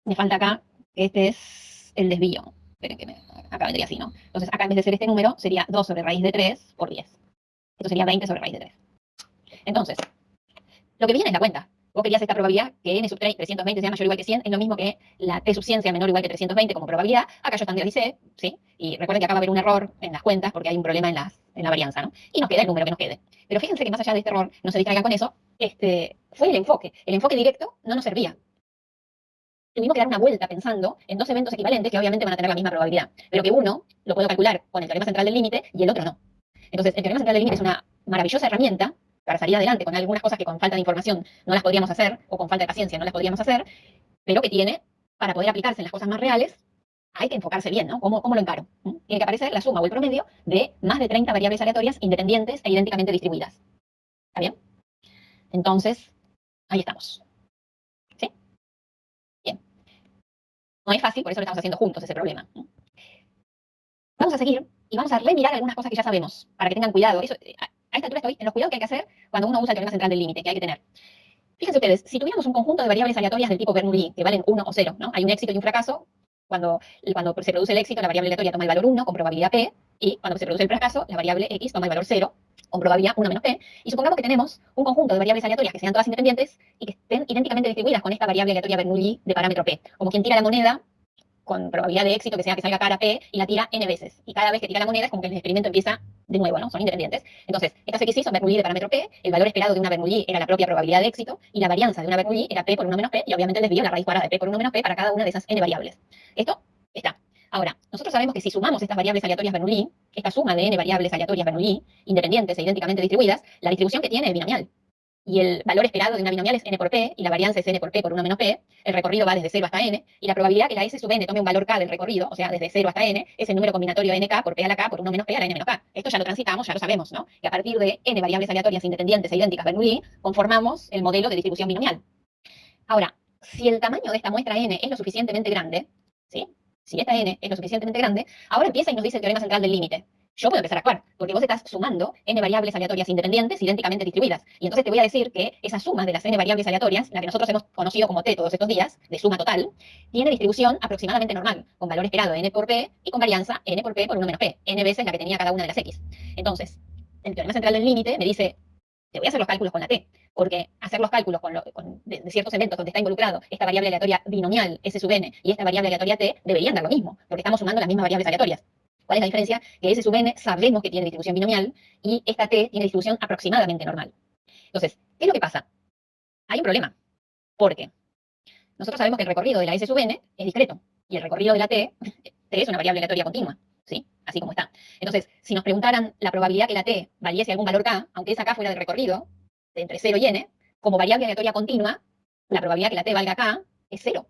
me falta acá, que este es el desvío. Esperen que acá vendría así, ¿no? Entonces, acá en vez de ser este número, sería 2 sobre raíz de 3 por 10. Esto sería 20 sobre raíz de 3. Entonces, lo que viene es la cuenta. vos querías esta probabilidad que n sub 320 sea mayor o igual que 100, es lo mismo que la t sub 100 sea menor o igual que 320 como probabilidad. Acá yo estandaricé, ¿sí? Y recuerden que acá va a haber un error en las cuentas porque hay un problema en la varianza, ¿no? Y nos queda el número que nos quede. Pero fíjense que más allá de este error, no se distraigan con eso, fue el enfoque. El enfoque directo no nos servía. Tuvimos que dar una vuelta pensando en dos eventos equivalentes que obviamente van a tener la misma probabilidad, pero que uno lo puedo calcular con el teorema central del límite y el otro no. Entonces, el teorema central del límite es una maravillosa herramienta para salir adelante con algunas cosas que con falta de información no las podríamos hacer, o con falta de paciencia no las podríamos hacer, pero que tiene, para poder aplicarse en las cosas más reales, hay que enfocarse bien, ¿no? ¿Cómo lo encaro? Tiene que aparecer la suma o el promedio de más de 30 variables aleatorias independientes e idénticamente distribuidas. ¿Está bien? Entonces, ahí estamos. ¿Sí? Bien. No es fácil, por eso lo estamos haciendo juntos ese problema. Vamos a seguir y vamos a remirar algunas cosas que ya sabemos, para que tengan cuidado. Eso, a esta altura estoy en los cuidados que hay que hacer cuando uno usa el teorema central del límite, que hay que tener. Fíjense ustedes, si tuviéramos un conjunto de variables aleatorias del tipo Bernoulli, que valen 1 o 0, ¿no? Hay un éxito y un fracaso. Cuando se produce el éxito, la variable aleatoria toma el valor 1 con probabilidad P, y cuando se produce el fracaso, la variable X toma el valor 0 con probabilidad 1 menos P. Y supongamos que tenemos un conjunto de variables aleatorias que sean todas independientes y que estén idénticamente distribuidas con esta variable aleatoria Bernoulli de parámetro P. Como quien tira la moneda con probabilidad de éxito que sea que salga cara P y la tira n veces. Y cada vez que tira la moneda es como que el experimento empieza de nuevo, ¿no? Son independientes. Entonces, estas X son Bernoulli de parámetro P, el valor esperado de una Bernoulli era la propia probabilidad de éxito, y la varianza de una Bernoulli era P por 1 menos P, y obviamente el desvío la raíz cuadrada de P por 1 menos P para cada una de esas n variables. Esto está. Ahora, nosotros sabemos que si sumamos estas variables aleatorias Bernoulli, esta suma de n variables aleatorias Bernoulli, independientes e idénticamente distribuidas, la distribución que tiene es binomial. Y el valor esperado de una binomial es n por p, y la varianza es n por p por 1 menos p, el recorrido va desde 0 hasta n, y la probabilidad que la s sub n tome un valor k del recorrido, o sea, desde 0 hasta n, es el número combinatorio nk por p a la k por 1 menos p a la n menos k. Esto ya lo transitamos, ya lo sabemos, ¿no? Que a partir de n variables aleatorias independientes e idénticas Bernoulli, conformamos el modelo de distribución binomial. Ahora, si el tamaño de esta muestra n es lo suficientemente grande, ¿sí? Si esta n es lo suficientemente grande, ahora empieza y nos dice el teorema central del límite. Yo puedo empezar a actuar, porque vos estás sumando n variables aleatorias independientes idénticamente distribuidas. Y entonces te voy a decir que esa suma de las n variables aleatorias, la que nosotros hemos conocido como t todos estos días, de suma total, tiene distribución aproximadamente normal, con valor esperado n por p y con varianza n por p por 1 menos p, n veces la que tenía cada una de las x. Entonces, el teorema central del límite me dice, te voy a hacer los cálculos con la t, porque hacer los cálculos de ciertos eventos donde está involucrado esta variable aleatoria binomial s sub n y esta variable aleatoria t deberían dar lo mismo, porque estamos sumando las mismas variables aleatorias. ¿Cuál es la diferencia? Que S sub n sabemos que tiene distribución binomial y esta t tiene distribución aproximadamente normal. Entonces, ¿qué es lo que pasa? Hay un problema, porque nosotros sabemos que el recorrido de la S sub n es discreto y el recorrido de la t es una variable aleatoria continua, ¿sí? Así como está. Entonces, si nos preguntaran la probabilidad que la t valiese algún valor k, aunque esa k fuera del recorrido, de entre 0 y n, como variable aleatoria continua, la probabilidad que la t valga k es 0.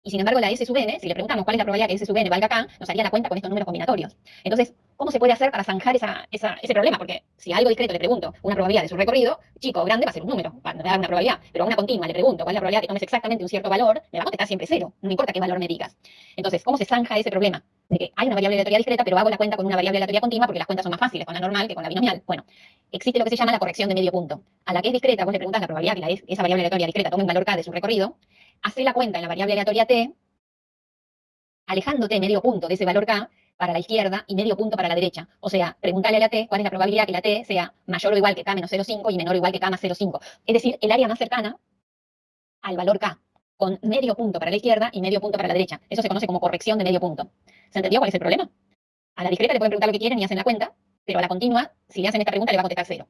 Y sin embargo, la S sub n, si le preguntamos cuál es la probabilidad que S sub n valga k, nos haría la cuenta con estos números combinatorios. Entonces, ¿cómo se puede hacer para zanjar ese problema? Porque si a algo discreto le pregunto una probabilidad de su recorrido, chico o grande va a ser un número, va a dar una probabilidad. Pero a una continua le pregunto cuál es la probabilidad que tomes exactamente un cierto valor, me va a contestar siempre 0, no importa qué valor me digas. Entonces, ¿cómo se zanja ese problema? De que hay una variable aleatoria discreta, pero hago la cuenta con una variable aleatoria continua porque las cuentas son más fáciles con la normal que con la binomial. Bueno, existe lo que se llama la corrección de medio punto. A la que es discreta, vos le preguntás la probabilidad que esa variable aleatoria discreta tome un valor k de su recorrido, hace la cuenta en la variable aleatoria t, alejándote medio punto de ese valor k para la izquierda y medio punto para la derecha. O sea, preguntarle a la t cuál es la probabilidad que la t sea mayor o igual que k menos 0,5 y menor o igual que k más 0,5. Es decir, el área más cercana al valor k, con medio punto para la izquierda y medio punto para la derecha. Eso se conoce como corrección de medio punto. ¿Se entendió cuál es el problema? A la discreta le pueden preguntar lo que quieren y hacen la cuenta, pero a la continua, si le hacen esta pregunta, le va a contestar 0.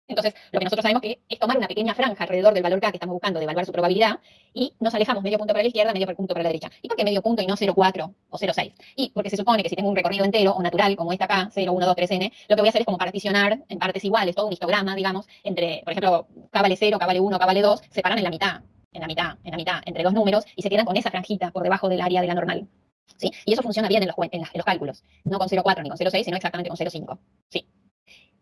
Entonces, lo que nosotros sabemos que es tomar una pequeña franja alrededor del valor k que estamos buscando de evaluar su probabilidad y nos alejamos medio punto para la izquierda, medio punto para la derecha. ¿Y por qué medio punto y no 0,4 o 0,6? Y porque se supone que si tengo un recorrido entero o natural, como esta acá, 0, 1, 2, 3, n, lo que voy a hacer es como particionar en partes iguales, todo un histograma, digamos, entre, por ejemplo, k vale 0, k vale 1, k vale 2, se paran en la mitad, entre dos números y se quedan con esa franjita por debajo del área de la normal. ¿Sí? Y eso funciona bien en los cálculos, no con 0,4 ni con 0,6, sino exactamente con 0,5. ¿Sí?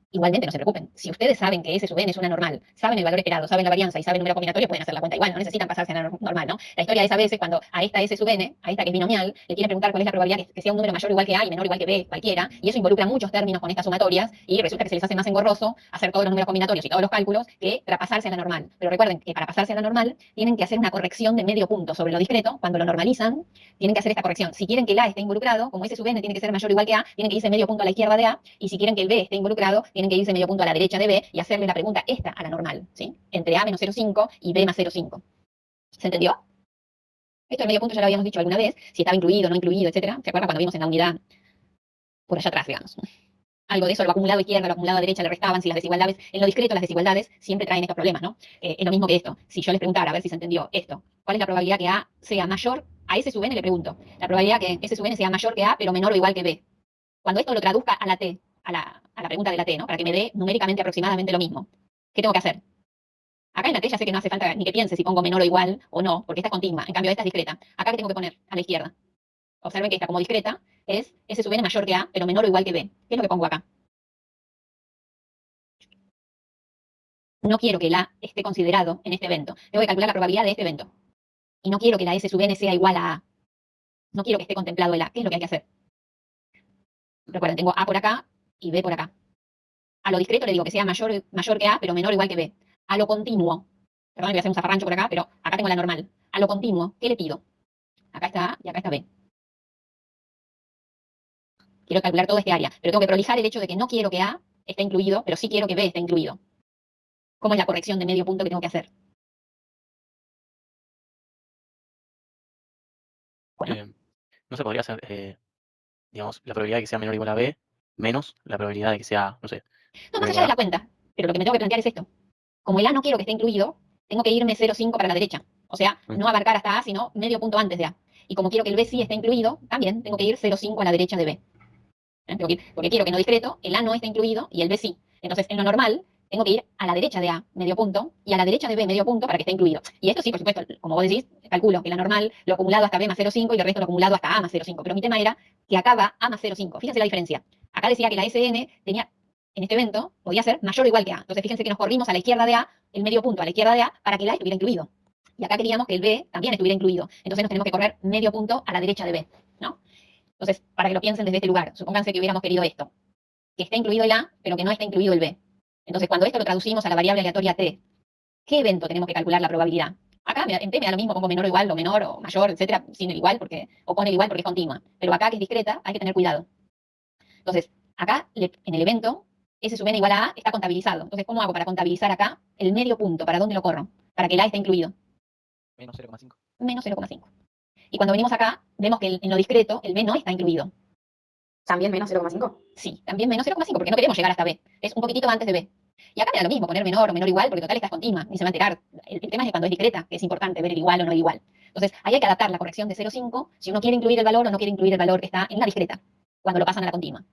Igualmente, no se preocupen. Si ustedes saben que S sub n es una normal, saben el valor esperado, saben la varianza y saben el número combinatorio, pueden hacer la cuenta igual, no necesitan pasarse a la normal, ¿no? La historia es a veces cuando a esta S sub n, a esta que es binomial, le quieren preguntar cuál es la probabilidad que sea un número mayor o igual que A y menor o igual que B, cualquiera, y eso involucra muchos términos con estas sumatorias, y resulta que se les hace más engorroso hacer todos los números combinatorios y todos los cálculos que para pasarse a la normal. Pero recuerden que para pasarse a la normal tienen que hacer una corrección de medio punto sobre lo discreto. Cuando lo normalizan, tienen que hacer esta corrección. Si quieren que el A esté involucrado, como S sub n tiene que ser mayor o igual que A, tienen que irse medio punto a la izquierda de A, y si quieren que el B esté involucrado, tienen que irse medio punto a la derecha de B y hacerle la pregunta esta a la normal, ¿sí? Entre A menos 0,5 y B más 0,5. ¿Se entendió? Esto del medio punto ya lo habíamos dicho alguna vez, si estaba incluido, no incluido, etcétera. ¿Se acuerdan cuando vimos en la unidad por allá atrás, digamos? Algo de eso, lo acumulado a izquierda, lo acumulado a derecha le restaban, si las desigualdades, en lo discreto las desigualdades siempre traen estos problemas, ¿no? Es lo mismo que esto. Si yo les preguntara, a ver si se entendió esto, ¿cuál es la probabilidad que A sea mayor a S sub n? Le pregunto. La probabilidad que S sub n sea mayor que A, pero menor o igual que B. Cuando esto lo traduzca a la T, a la pregunta de la T, ¿no? Para que me dé numéricamente aproximadamente lo mismo. ¿Qué tengo que hacer? Acá en la T ya sé que no hace falta ni que piense si pongo menor o igual o no, porque esta es continua. En cambio, esta es discreta. Acá, ¿qué tengo que poner? A la izquierda. Observen que esta, como discreta, es S sub n mayor que A, pero menor o igual que B. ¿Qué es lo que pongo acá? No quiero que el A esté considerado en este evento. Tengo que calcular la probabilidad de este evento. Y no quiero que la S sub n sea igual a A. No quiero que esté contemplado el A. ¿Qué es lo que hay que hacer? Recuerden, tengo A por acá y B por acá. A lo discreto le digo que sea mayor que A, pero menor o igual que B. A lo continuo, perdón, voy a hacer un zafarrancho por acá, pero acá tengo la normal. A lo continuo, ¿qué le pido? Acá está A y acá está B. Quiero calcular todo este área, pero tengo que prolijar el hecho de que no quiero que A esté incluido, pero sí quiero que B esté incluido. ¿Cómo es la corrección de medio punto que tengo que hacer? Bueno, No se podría hacer, digamos, la probabilidad de que sea menor o igual a B menos la probabilidad de que sea, no sé, no, más menor allá igual de la a. cuenta, pero lo que me tengo que plantear es esto. Como el A no quiero que esté incluido, tengo que irme 0,5 para la derecha. O sea, no abarcar hasta A, sino medio punto antes de A. Y como quiero que el B sí esté incluido, también tengo que ir 0,5 a la derecha de B. Tengo que ir, porque quiero que en lo discreto el A no esté incluido y el B sí. Entonces, en lo normal, tengo que ir a la derecha de A, medio punto, y a la derecha de B, medio punto, para que esté incluido. Y esto sí, por supuesto, como vos decís, calculo que la normal, lo acumulado hasta B más 0,5 y el resto lo acumulado hasta A más 0,5. Pero mi tema era que acá va A más 0,5. Fíjense la diferencia. Acá decía que la SN tenía, en este evento, podía ser mayor o igual que A. Entonces, fíjense que nos corrimos a la izquierda de A, el medio punto a la izquierda de A, para que el A estuviera incluido. Y acá queríamos que el B también estuviera incluido. Entonces nos tenemos que correr medio punto a la derecha de B, ¿no? Entonces, para que lo piensen desde este lugar, supónganse que hubiéramos querido esto, que esté incluido el A, pero que no está incluido el B. Entonces, cuando esto lo traducimos a la variable aleatoria T, ¿qué evento tenemos que calcular la probabilidad? Acá en T me da lo mismo, pongo menor o igual, o menor, o mayor, etcétera, sin el igual, o pone el igual porque es continua. Pero acá, que es discreta, hay que tener cuidado. Entonces, acá, en el evento, S sub n igual a A está contabilizado. Entonces, ¿cómo hago para contabilizar acá el medio punto? ¿Para dónde lo corro? Para que el A esté incluido. Menos 0,5. Menos 0,5. Y cuando venimos acá, vemos que en lo discreto, el B no está incluido. ¿También menos 0,5? Sí, también menos 0,5, porque no queremos llegar hasta B. Es un poquitito antes de B. Y acá me da lo mismo, poner menor o menor igual, porque total esta es continua, ni se va a enterar. El tema es que cuando es discreta, que es importante ver el igual o no el igual. Entonces, ahí hay que adaptar la corrección de 0,5 si uno quiere incluir el valor o no quiere incluir el valor que está en la discreta, cuando lo pasan a la continua.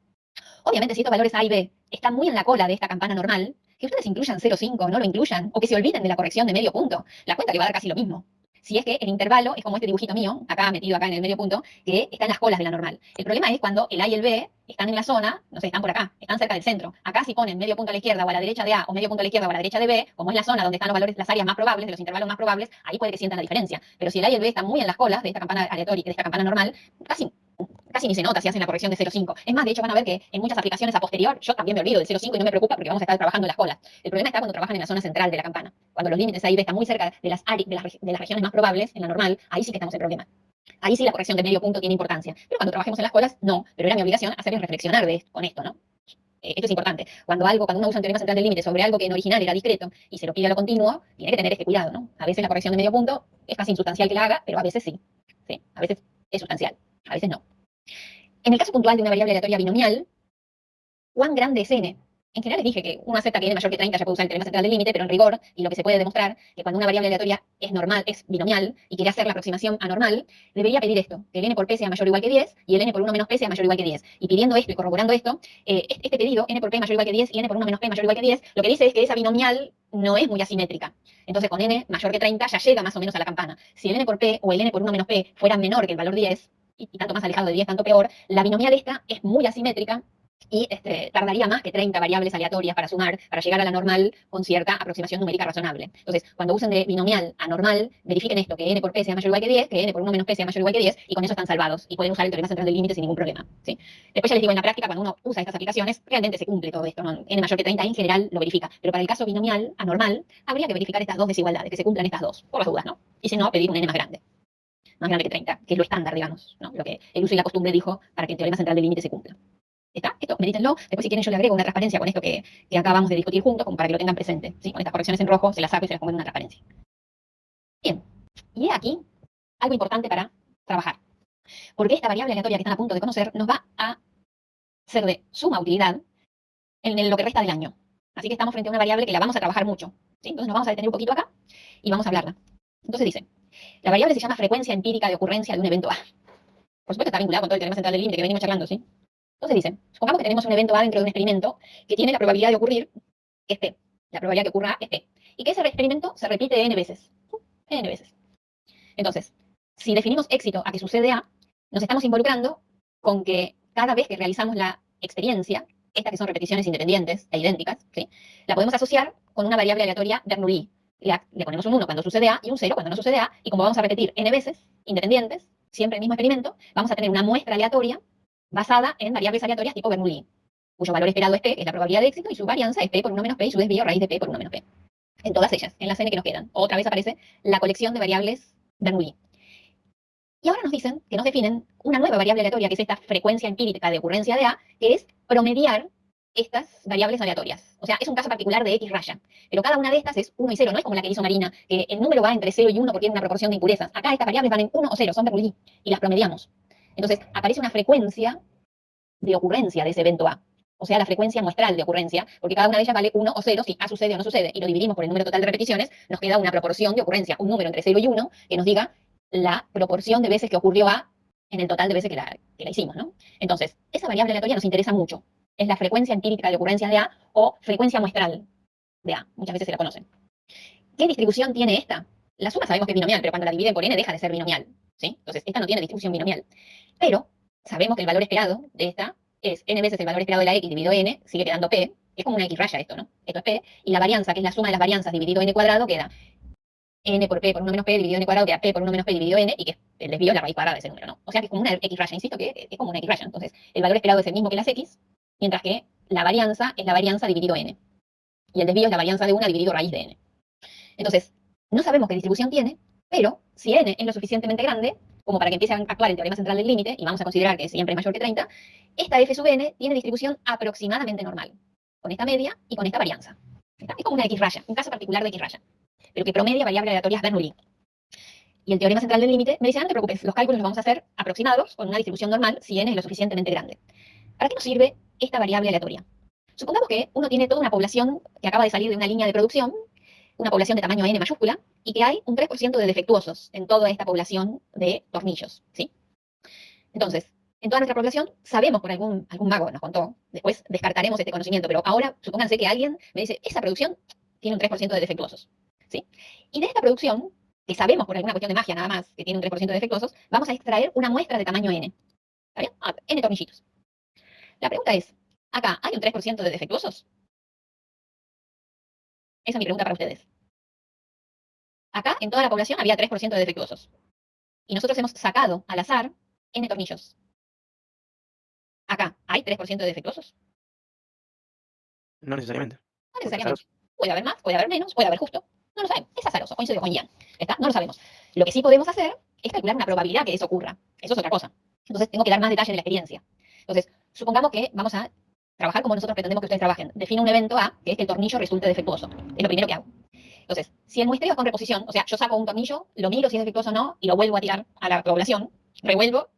Obviamente, si estos valores A y B están muy en la cola de esta campana normal, que ustedes incluyan 0,5 o no lo incluyan, o que se olviden de la corrección de medio punto, la cuenta le va a dar casi lo mismo. Si es que el intervalo es como este dibujito mío, acá metido acá en el medio punto, que está en las colas de la normal. El problema es cuando el A y el B están en la zona, no sé, están por acá, están cerca del centro. Acá si ponen medio punto a la izquierda o a la derecha de A, o medio punto a la izquierda o a la derecha de B, como es la zona donde están los valores, las áreas más probables, de los intervalos más probables, ahí puede que sientan la diferencia. Pero si el A y el B están muy en las colas de esta campana aleatoria, de esta campana normal, casi ni se nota si hacen la corrección de 0,5. Es más, de hecho, van a ver que en muchas aplicaciones a posterior, yo también me olvido del 0,5 y no me preocupa porque vamos a estar trabajando en las colas. El problema está cuando trabajan en la zona central de la campana. Cuando los límites ahí están muy cerca de las regiones más probables, en la normal, ahí sí que estamos en problema. Ahí sí la corrección de medio punto tiene importancia. Pero cuando trabajemos en las colas, no. Pero era mi obligación hacerles reflexionar con esto, ¿no? Esto es importante. Cuando uno usa un teorema central del límite sobre algo que en original era discreto y se lo pide a lo continuo, tiene que tener este cuidado, ¿no? A veces la corrección de medio punto es casi insustancial que la haga, pero a veces sí. Sí, a veces es sustancial, a veces no. En el caso puntual de una variable aleatoria binomial, ¿cuán grande es n? En general les dije que uno acepta que n mayor que 30 ya puede usar el teorema central del límite, pero en rigor, y lo que se puede demostrar, que cuando una variable aleatoria es normal, es binomial, y quiere hacer la aproximación anormal, debería pedir esto, que el n por p sea mayor o igual que 10, y el n por 1 menos p sea mayor o igual que 10. Y pidiendo esto y corroborando esto, este pedido, n por p mayor o igual que 10 y n por 1 menos p mayor o igual que 10, lo que dice es que esa binomial no es muy asimétrica. Entonces con n mayor que 30 ya llega más o menos a la campana. Si el n por p o el n por 1 menos p fuera menor que el valor 10, y tanto más alejado de 10, tanto peor, la binomial esta es muy asimétrica y tardaría más que 30 variables aleatorias para sumar, para llegar a la normal con cierta aproximación numérica razonable. Entonces, cuando usen de binomial a normal, verifiquen esto, que n por p sea mayor o igual que 10, que n por 1 menos p sea mayor o igual que 10, y con eso están salvados, y pueden usar el teorema central del límite sin ningún problema, ¿sí? Después ya les digo, en la práctica, cuando uno usa estas aplicaciones, realmente se cumple todo esto, ¿no? N mayor que 30 en general lo verifica, pero para el caso binomial a normal, habría que verificar estas dos desigualdades, que se cumplan estas dos, por las dudas, ¿no? Y si no, pedir un n más grande que 30, que es lo estándar, digamos, ¿no? Lo que el uso y la costumbre dijo para que el teorema central del límite se cumpla. ¿Está? Esto, medítenlo. Después, si quieren, yo le agrego una transparencia con esto que acabamos de discutir juntos, como para que lo tengan presente. ¿Sí? Con estas correcciones en rojo, se las saco y se las pongo en una transparencia. Bien. Y he aquí algo importante para trabajar. Porque esta variable aleatoria que están a punto de conocer nos va a ser de suma utilidad en lo que resta del año. Así que estamos frente a una variable que la vamos a trabajar mucho. ¿Sí? Entonces nos vamos a detener un poquito acá y vamos a hablarla. Entonces dice, la variable se llama frecuencia empírica de ocurrencia de un evento A. Por supuesto está vinculado con todo el teorema central del límite que venimos charlando, ¿sí? Entonces dice, supongamos que tenemos un evento A dentro de un experimento que tiene la probabilidad de ocurrir, que es P. La probabilidad que ocurra es P. Y que ese experimento se repite N veces. N veces. Entonces, si definimos éxito a que sucede A, nos estamos involucrando con que cada vez que realizamos la experiencia, estas que son repeticiones independientes e idénticas, ¿sí? La podemos asociar con una variable aleatoria Bernoulli. Le ponemos un 1 cuando sucede A y un 0 cuando no sucede A, y como vamos a repetir N veces independientes, siempre el mismo experimento, vamos a tener una muestra aleatoria basada en variables aleatorias tipo Bernoulli, cuyo valor esperado es P, que es la probabilidad de éxito, y su varianza es P por 1 menos P, y su desvío raíz de P por 1 menos P. En todas ellas, en las N que nos quedan. Otra vez aparece la colección de variables Bernoulli. Y ahora nos dicen que nos definen una nueva variable aleatoria, que es esta frecuencia empírica de ocurrencia de A, que es promediar estas variables aleatorias. O sea, es un caso particular de X raya. Pero cada una de estas es 1 y 0, no es como la que hizo Marina, que el número va entre 0 y 1 porque tiene una proporción de impurezas. Acá estas variables van en 1 o 0, son Bernoulli, y las promediamos. Entonces, aparece una frecuencia de ocurrencia de ese evento A. O sea, la frecuencia muestral de ocurrencia, porque cada una de ellas vale 1 o 0, si A sucede o no sucede, y lo dividimos por el número total de repeticiones, nos queda una proporción de ocurrencia, un número entre 0 y 1, que nos diga la proporción de veces que ocurrió A en el total de veces que la hicimos, ¿no? Entonces, esa variable aleatoria nos interesa mucho. Es la frecuencia empírica de ocurrencia de A o frecuencia muestral de A. Muchas veces se la conocen. ¿Qué distribución tiene esta? La suma sabemos que es binomial, pero cuando la dividen por n deja de ser binomial, ¿sí? Entonces, esta no tiene distribución binomial. Pero sabemos que el valor esperado de esta es n veces el valor esperado de la x dividido n, sigue quedando p. Es como una x raya esto, ¿no? Esto es p. Y la varianza, que es la suma de las varianzas dividido n cuadrado, queda n por p por 1 menos p dividido n cuadrado, queda p por 1 menos p dividido n, y que el desvío es la raíz cuadrada de ese número, ¿no? O sea que es como una x raya, insisto que es como una x raya. Entonces, el valor esperado es el mismo que las x, mientras que la varianza es la varianza dividido n. Y el desvío es la varianza de una dividido raíz de n. Entonces, no sabemos qué distribución tiene, pero si n es lo suficientemente grande como para que empiece a actuar el teorema central del límite, y vamos a considerar que siempre es mayor que 30, esta f sub n tiene distribución aproximadamente normal, con esta media y con esta varianza. ¿Está? Es como una x raya, un caso particular de x raya, pero que promedia variables aleatorias Bernoulli. Y el teorema central del límite me dice, no te preocupes, los cálculos los vamos a hacer aproximados con una distribución normal si n es lo suficientemente grande. ¿Para qué nos sirve esta variable aleatoria? Supongamos que uno tiene toda una población que acaba de salir de una línea de producción, una población de tamaño n mayúscula, y que hay un 3% de defectuosos en toda esta población de tornillos, ¿sí? Entonces, en toda nuestra población sabemos por algún mago nos contó, después descartaremos este conocimiento, pero ahora supónganse que alguien me dice, esa producción tiene un 3% de defectuosos, ¿sí? Y de esta producción, que sabemos por alguna cuestión de magia nada más, que tiene un 3% de defectuosos, vamos a extraer una muestra de tamaño n. ¿Está bien? N tornillitos. La pregunta es, ¿acá hay un 3% de defectuosos? Esa es mi pregunta para ustedes. Acá, en toda la población, había 3% de defectuosos. Y nosotros hemos sacado al azar n tornillos. Acá, ¿hay 3% de defectuosos? No necesariamente. No necesariamente. Puede haber más, puede haber menos, puede haber justo. No lo sabemos. Es azaroso, coincido con Ian. ¿Está? No lo sabemos. Lo que sí podemos hacer es calcular una probabilidad que eso ocurra. Eso es otra cosa. Entonces, tengo que dar más detalle de la experiencia. Entonces, supongamos que vamos a trabajar como nosotros pretendemos que ustedes trabajen. Defino un evento A, que es que el tornillo resulte defectuoso. Es lo primero que hago. Entonces, si el muestreo es con reposición, o sea, yo saco un tornillo, lo miro si es defectuoso o no, y lo vuelvo a tirar a la población, revuelvo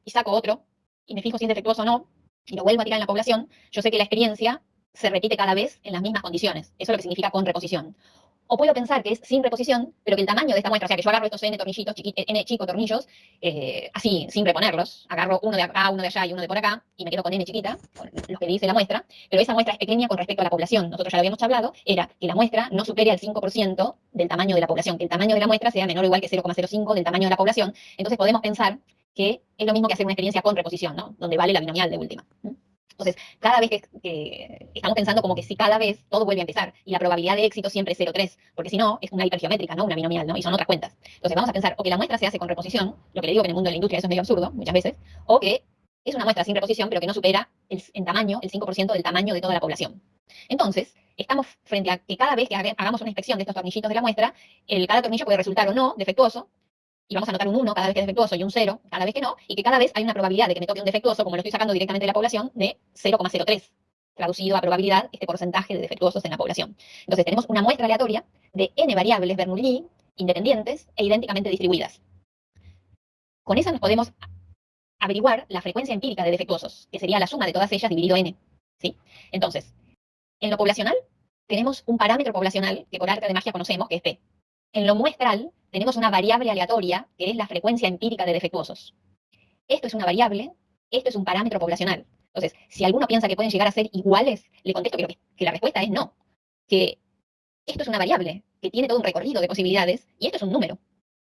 y saco otro, y me fijo si es defectuoso o no, y lo vuelvo a tirar en la población, yo sé que la experiencia se repite cada vez en las mismas condiciones. Eso es lo que significa con reposición. O puedo pensar que es sin reposición, pero que el tamaño de esta muestra, o sea, que yo agarro estos n tornillitos, n chico tornillos, así, sin reponerlos, agarro uno de acá, uno de allá y uno de por acá, y me quedo con n chiquita, con los que dice la muestra, pero esa muestra es pequeña con respecto a la población. Nosotros ya lo habíamos hablado, era que la muestra no supere al 5% del tamaño de la población, que el tamaño de la muestra sea menor o igual que 0,05 del tamaño de la población. Entonces podemos pensar que es lo mismo que hacer una experiencia con reposición, ¿no? Donde vale la binomial de última. Entonces, cada vez que estamos pensando como que si cada vez todo vuelve a empezar y la probabilidad de éxito siempre es 0,3, porque si no, es una hipergeométrica, no una binomial, ¿no? Y son otras cuentas. Entonces, vamos a pensar o que la muestra se hace con reposición, lo que le digo que en el mundo de la industria eso es medio absurdo muchas veces, o que es una muestra sin reposición, pero que no supera en tamaño el 5% del tamaño de toda la población. Entonces, estamos frente a que cada vez que hagamos una inspección de estos tornillitos de la muestra, cada tornillo puede resultar o no defectuoso, y vamos a anotar un 1 cada vez que es defectuoso y un 0 cada vez que no, y que cada vez hay una probabilidad de que me toque un defectuoso, como lo estoy sacando directamente de la población, de 0,03, traducido a probabilidad, este porcentaje de defectuosos en la población. Entonces tenemos una muestra aleatoria de n variables Bernoulli independientes e idénticamente distribuidas. Con esa nos podemos averiguar la frecuencia empírica de defectuosos, que sería la suma de todas ellas dividido n. ¿Sí? Entonces, en lo poblacional tenemos un parámetro poblacional que por arte de magia conocemos, que es P. En lo muestral tenemos una variable aleatoria, que es la frecuencia empírica de defectuosos. Esto es una variable, esto es un parámetro poblacional. Entonces, si alguno piensa que pueden llegar a ser iguales, le contesto que la respuesta es no. Que esto es una variable, que tiene todo un recorrido de posibilidades, y esto es un número.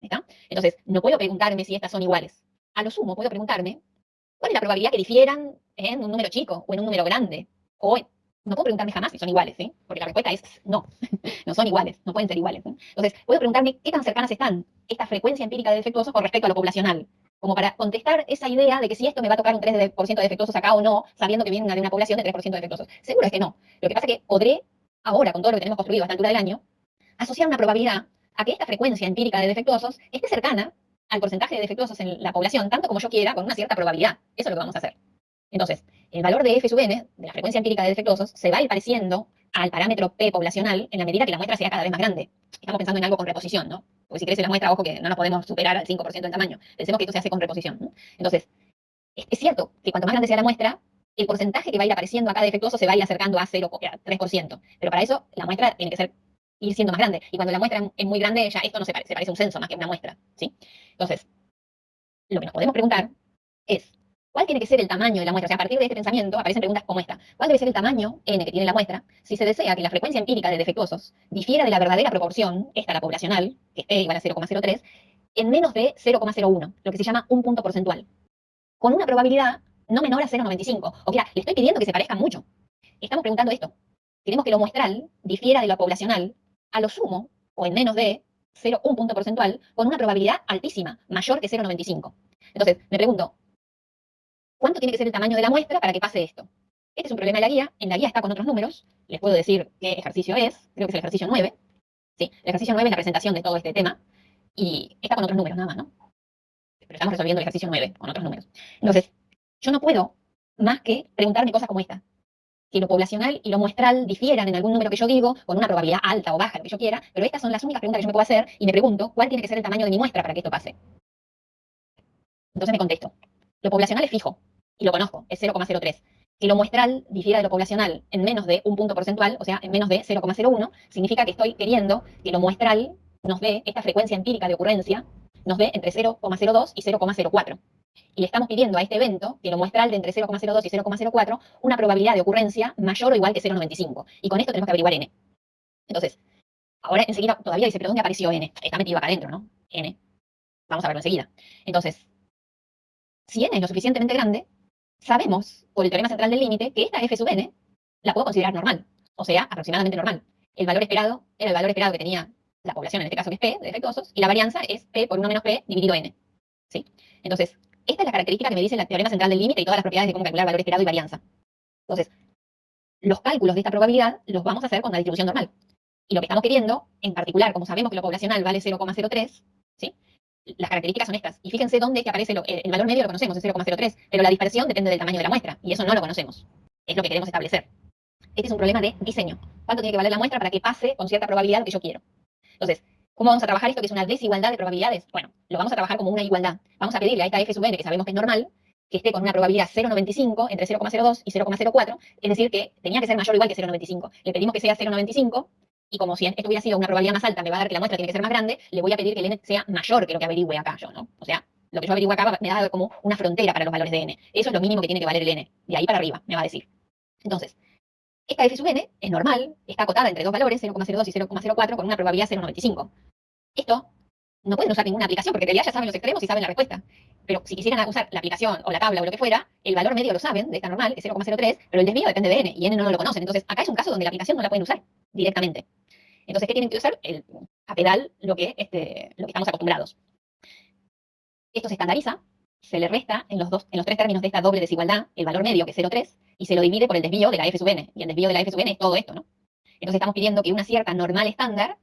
¿Está? Entonces, no puedo preguntarme si estas son iguales. A lo sumo, puedo preguntarme cuál es la probabilidad que difieran en un número chico o en un número grande. O no puedo preguntarme jamás si son iguales, ¿sí? Porque la respuesta es no. No son iguales, no pueden ser iguales, ¿sí? Entonces, puedo preguntarme qué tan cercanas están esta frecuencia empírica de defectuosos con respecto a lo poblacional, como para contestar esa idea de que si esto me va a tocar un 3% de defectuosos acá o no, sabiendo que viene de una población de 3% de defectuosos. Seguro es que no. Lo que pasa es que podré, ahora, con todo lo que tenemos construido a esta altura del año, asociar una probabilidad a que esta frecuencia empírica de defectuosos esté cercana al porcentaje de defectuosos en la población, tanto como yo quiera, con una cierta probabilidad. Eso es lo que vamos a hacer. Entonces, el valor de f sub n, de la frecuencia empírica de defectuosos, se va a ir pareciendo al parámetro p poblacional en la medida que la muestra sea cada vez más grande. Estamos pensando en algo con reposición, ¿no? Porque si crece la muestra, ojo que no nos podemos superar al 5% en tamaño. Pensemos que esto se hace con reposición, ¿no? Entonces, es cierto que cuanto más grande sea la muestra, el porcentaje que va a ir apareciendo a cada defectuoso se va a ir acercando a 0,3%. Pero para eso, la muestra tiene que ir siendo más grande. Y cuando la muestra es muy grande, ya esto no se parece a un censo más que una muestra, ¿sí? Entonces, lo que nos podemos preguntar es, ¿cuál tiene que ser el tamaño de la muestra? O sea, a partir de este pensamiento aparecen preguntas como esta. ¿Cuál debe ser el tamaño n que tiene la muestra si se desea que la frecuencia empírica de defectuosos difiera de la verdadera proporción, esta la poblacional, que es p igual a 0,03, en menos de 0,01, lo que se llama un punto porcentual, con una probabilidad no menor a 0,95? O sea, le estoy pidiendo que se parezcan mucho. Estamos preguntando esto. Queremos que lo muestral difiera de lo poblacional a lo sumo, o en menos de 0,1 punto porcentual, con una probabilidad altísima, mayor que 0,95. Entonces, me pregunto, ¿cuánto tiene que ser el tamaño de la muestra para que pase esto? Este es un problema de la guía. En la guía está con otros números. Les puedo decir qué ejercicio es. Creo que es el ejercicio 9. Sí, el ejercicio 9 es la presentación de todo este tema. Y está con otros números nada más, ¿no? Pero estamos resolviendo el ejercicio 9 con otros números. Entonces, yo no puedo más que preguntarme cosas como esta. Que lo poblacional y lo muestral difieran en algún número que yo digo, con una probabilidad alta o baja, lo que yo quiera, pero estas son las únicas preguntas que yo me puedo hacer y me pregunto cuál tiene que ser el tamaño de mi muestra para que esto pase. Entonces me contesto. Lo poblacional es fijo, y lo conozco, es 0,03. Que lo muestral difiera de lo poblacional en menos de un punto porcentual, o sea, en menos de 0,01, significa que estoy queriendo que lo muestral nos dé esta frecuencia empírica de ocurrencia, nos dé entre 0,02 y 0,04. Y le estamos pidiendo a este evento, que lo muestral de entre 0,02 y 0,04, una probabilidad de ocurrencia mayor o igual que 0,95. Y con esto tenemos que averiguar n. Entonces, ahora enseguida todavía dice, pero ¿dónde apareció n? Está metido acá adentro, ¿no? N. Vamos a verlo enseguida. Entonces, si n es lo suficientemente grande, sabemos, por el teorema central del límite, que esta f sub n la puedo considerar normal. O sea, aproximadamente normal. El valor esperado era el valor esperado que tenía la población, en este caso que es p, de defectuosos, y la varianza es p por 1 menos p dividido n. ¿Sí? Entonces, esta es la característica que me dice el teorema central del límite y todas las propiedades de cómo calcular valor esperado y varianza. Entonces, los cálculos de esta probabilidad los vamos a hacer con la distribución normal. Y lo que estamos queriendo, en particular, como sabemos que lo poblacional vale 0,03, ¿sí? Las características son estas. Y fíjense dónde es que aparece el valor medio, lo conocemos, es 0,03, pero la dispersión depende del tamaño de la muestra, y eso no lo conocemos. Es lo que queremos establecer. Este es un problema de diseño. ¿Cuánto tiene que valer la muestra para que pase con cierta probabilidad lo que yo quiero? Entonces, ¿cómo vamos a trabajar esto que es una desigualdad de probabilidades? Bueno, lo vamos a trabajar como una igualdad. Vamos a pedirle a esta f sub n, que sabemos que es normal, que esté con una probabilidad 0,95 entre 0,02 y 0,04, es decir, que tenía que ser mayor o igual que 0,95. Le pedimos que sea 0,95, y como si esto hubiera sido una probabilidad más alta, me va a dar que la muestra tiene que ser más grande, le voy a pedir que el n sea mayor que lo que averigüe acá yo, ¿no? O sea, lo que yo averigüe acá me da como una frontera para los valores de n. Eso es lo mínimo que tiene que valer el n. De ahí para arriba, me va a decir. Entonces, esta f sub n es normal, está acotada entre dos valores, 0,02 y 0,04, con una probabilidad 0,95. Esto no pueden usar ninguna aplicación, porque en realidad ya saben los extremos y saben la respuesta. Pero si quisieran usar la aplicación o la tabla o lo que fuera, el valor medio lo saben, de esta normal, es 0,03, pero el desvío depende de n, y n no lo conocen. Entonces, acá es un caso donde la aplicación no la pueden usar directamente. Entonces, ¿qué tienen que usar? A pedal lo que estamos acostumbrados. Esto se estandariza, se le resta en los tres términos de esta doble desigualdad el valor medio, que es 0,3, y se lo divide por el desvío de la f sub n. Y el desvío de la f sub n es todo esto, ¿no? Entonces estamos pidiendo que una cierta normal estándar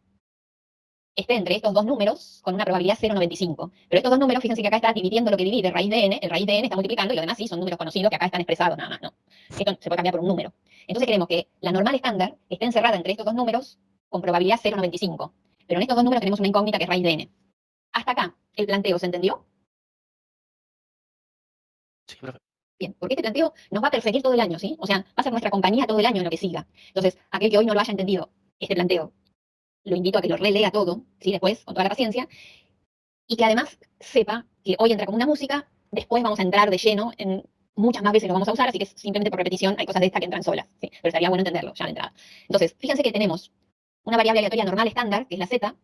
esté entre estos dos números con una probabilidad 0,95. Pero estos dos números, fíjense que acá está dividiendo lo que divide raíz de n, el raíz de n está multiplicando y lo demás sí son números conocidos que acá están expresados nada más, ¿no? Esto se puede cambiar por un número. Entonces queremos que la normal estándar esté encerrada entre estos dos números con probabilidad 0,95. Pero en estos dos números tenemos una incógnita que es raíz de n. Hasta acá, ¿el planteo se entendió? Sí, profe. Bien, porque este planteo nos va a perseguir todo el año, ¿sí? O sea, va a ser nuestra compañía todo el año en lo que siga. Entonces, aquel que hoy no lo haya entendido, este planteo, lo invito a que lo relea todo, ¿sí? Después, con toda la paciencia, y que además sepa que hoy entra como una música, después vamos a entrar de lleno en muchas más veces lo vamos a usar, así que simplemente por repetición hay cosas de estas que entran solas, ¿sí? Pero estaría bueno entenderlo ya de entrada. Entonces, fíjense que tenemos una variable aleatoria normal estándar, que es la z,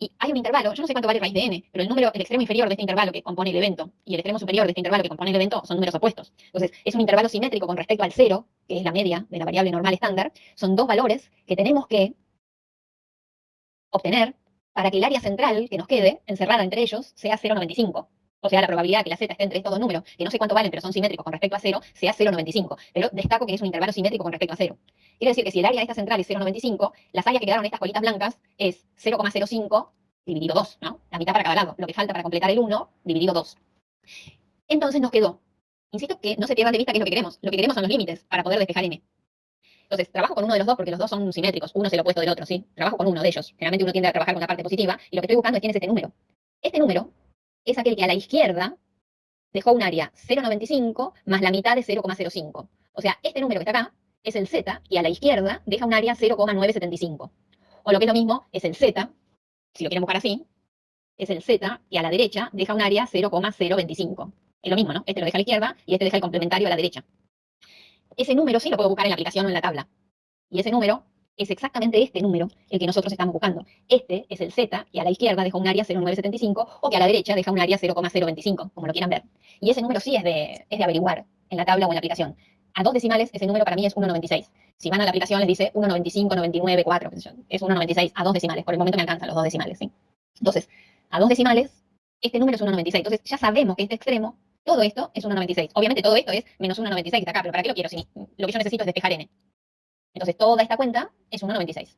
y hay un intervalo, yo no sé cuánto vale raíz de n, pero el número, el extremo inferior de este intervalo que compone el evento y el extremo superior de este intervalo que compone el evento son números opuestos. Entonces, es un intervalo simétrico con respecto al 0, que es la media de la variable normal estándar. Son dos valores que tenemos que obtener para que el área central que nos quede encerrada entre ellos sea 0,95. O sea, la probabilidad que la z esté entre estos dos números, que no sé cuánto valen, pero son simétricos con respecto a 0, sea 0,95. Pero destaco que es un intervalo simétrico con respecto a 0. Quiere decir que si el área de esta central es 0,95, las áreas que quedaron en estas colitas blancas es 0,05 dividido 2, ¿no? La mitad para cada lado. Lo que falta para completar el 1 dividido 2. Entonces nos quedó. Insisto que no se pierdan de vista qué es lo que queremos. Lo que queremos son los límites para poder despejar n. Entonces, trabajo con uno de los dos porque los dos son simétricos. Uno es el opuesto del otro, ¿sí? Trabajo con uno de ellos. Generalmente uno tiende a trabajar con la parte positiva y lo que estoy buscando es quién es este número. Este número es aquel que a la izquierda dejó un área 0,95 más la mitad de 0,05. O sea, este número que está acá es el z y a la izquierda deja un área 0,975. O lo que es lo mismo, es el z, si lo quieren buscar así, es el z y a la derecha deja un área 0,025. Es lo mismo, ¿no? Este lo deja a la izquierda y este deja el complementario a la derecha. Ese número sí lo puedo buscar en la aplicación o en la tabla. Y ese número es exactamente este número el que nosotros estamos buscando. Este es el z y a la izquierda deja un área 0,975 o que a la derecha deja un área 0,025, como lo quieran ver. Y ese número sí es de averiguar en la tabla o en la aplicación. A dos decimales ese número para mí es 1,96. Si van a la aplicación les dice 1,95, 99, 4, es 1,96 a dos decimales. Por el momento me alcanzan los dos decimales, ¿sí? Entonces, a dos decimales, este número es 1,96. Entonces ya sabemos que este extremo, todo esto es 1,96. Obviamente todo esto es menos 1,96 de acá, pero ¿para qué lo quiero? Si lo que yo necesito es despejar n. Entonces toda esta cuenta es 1,96.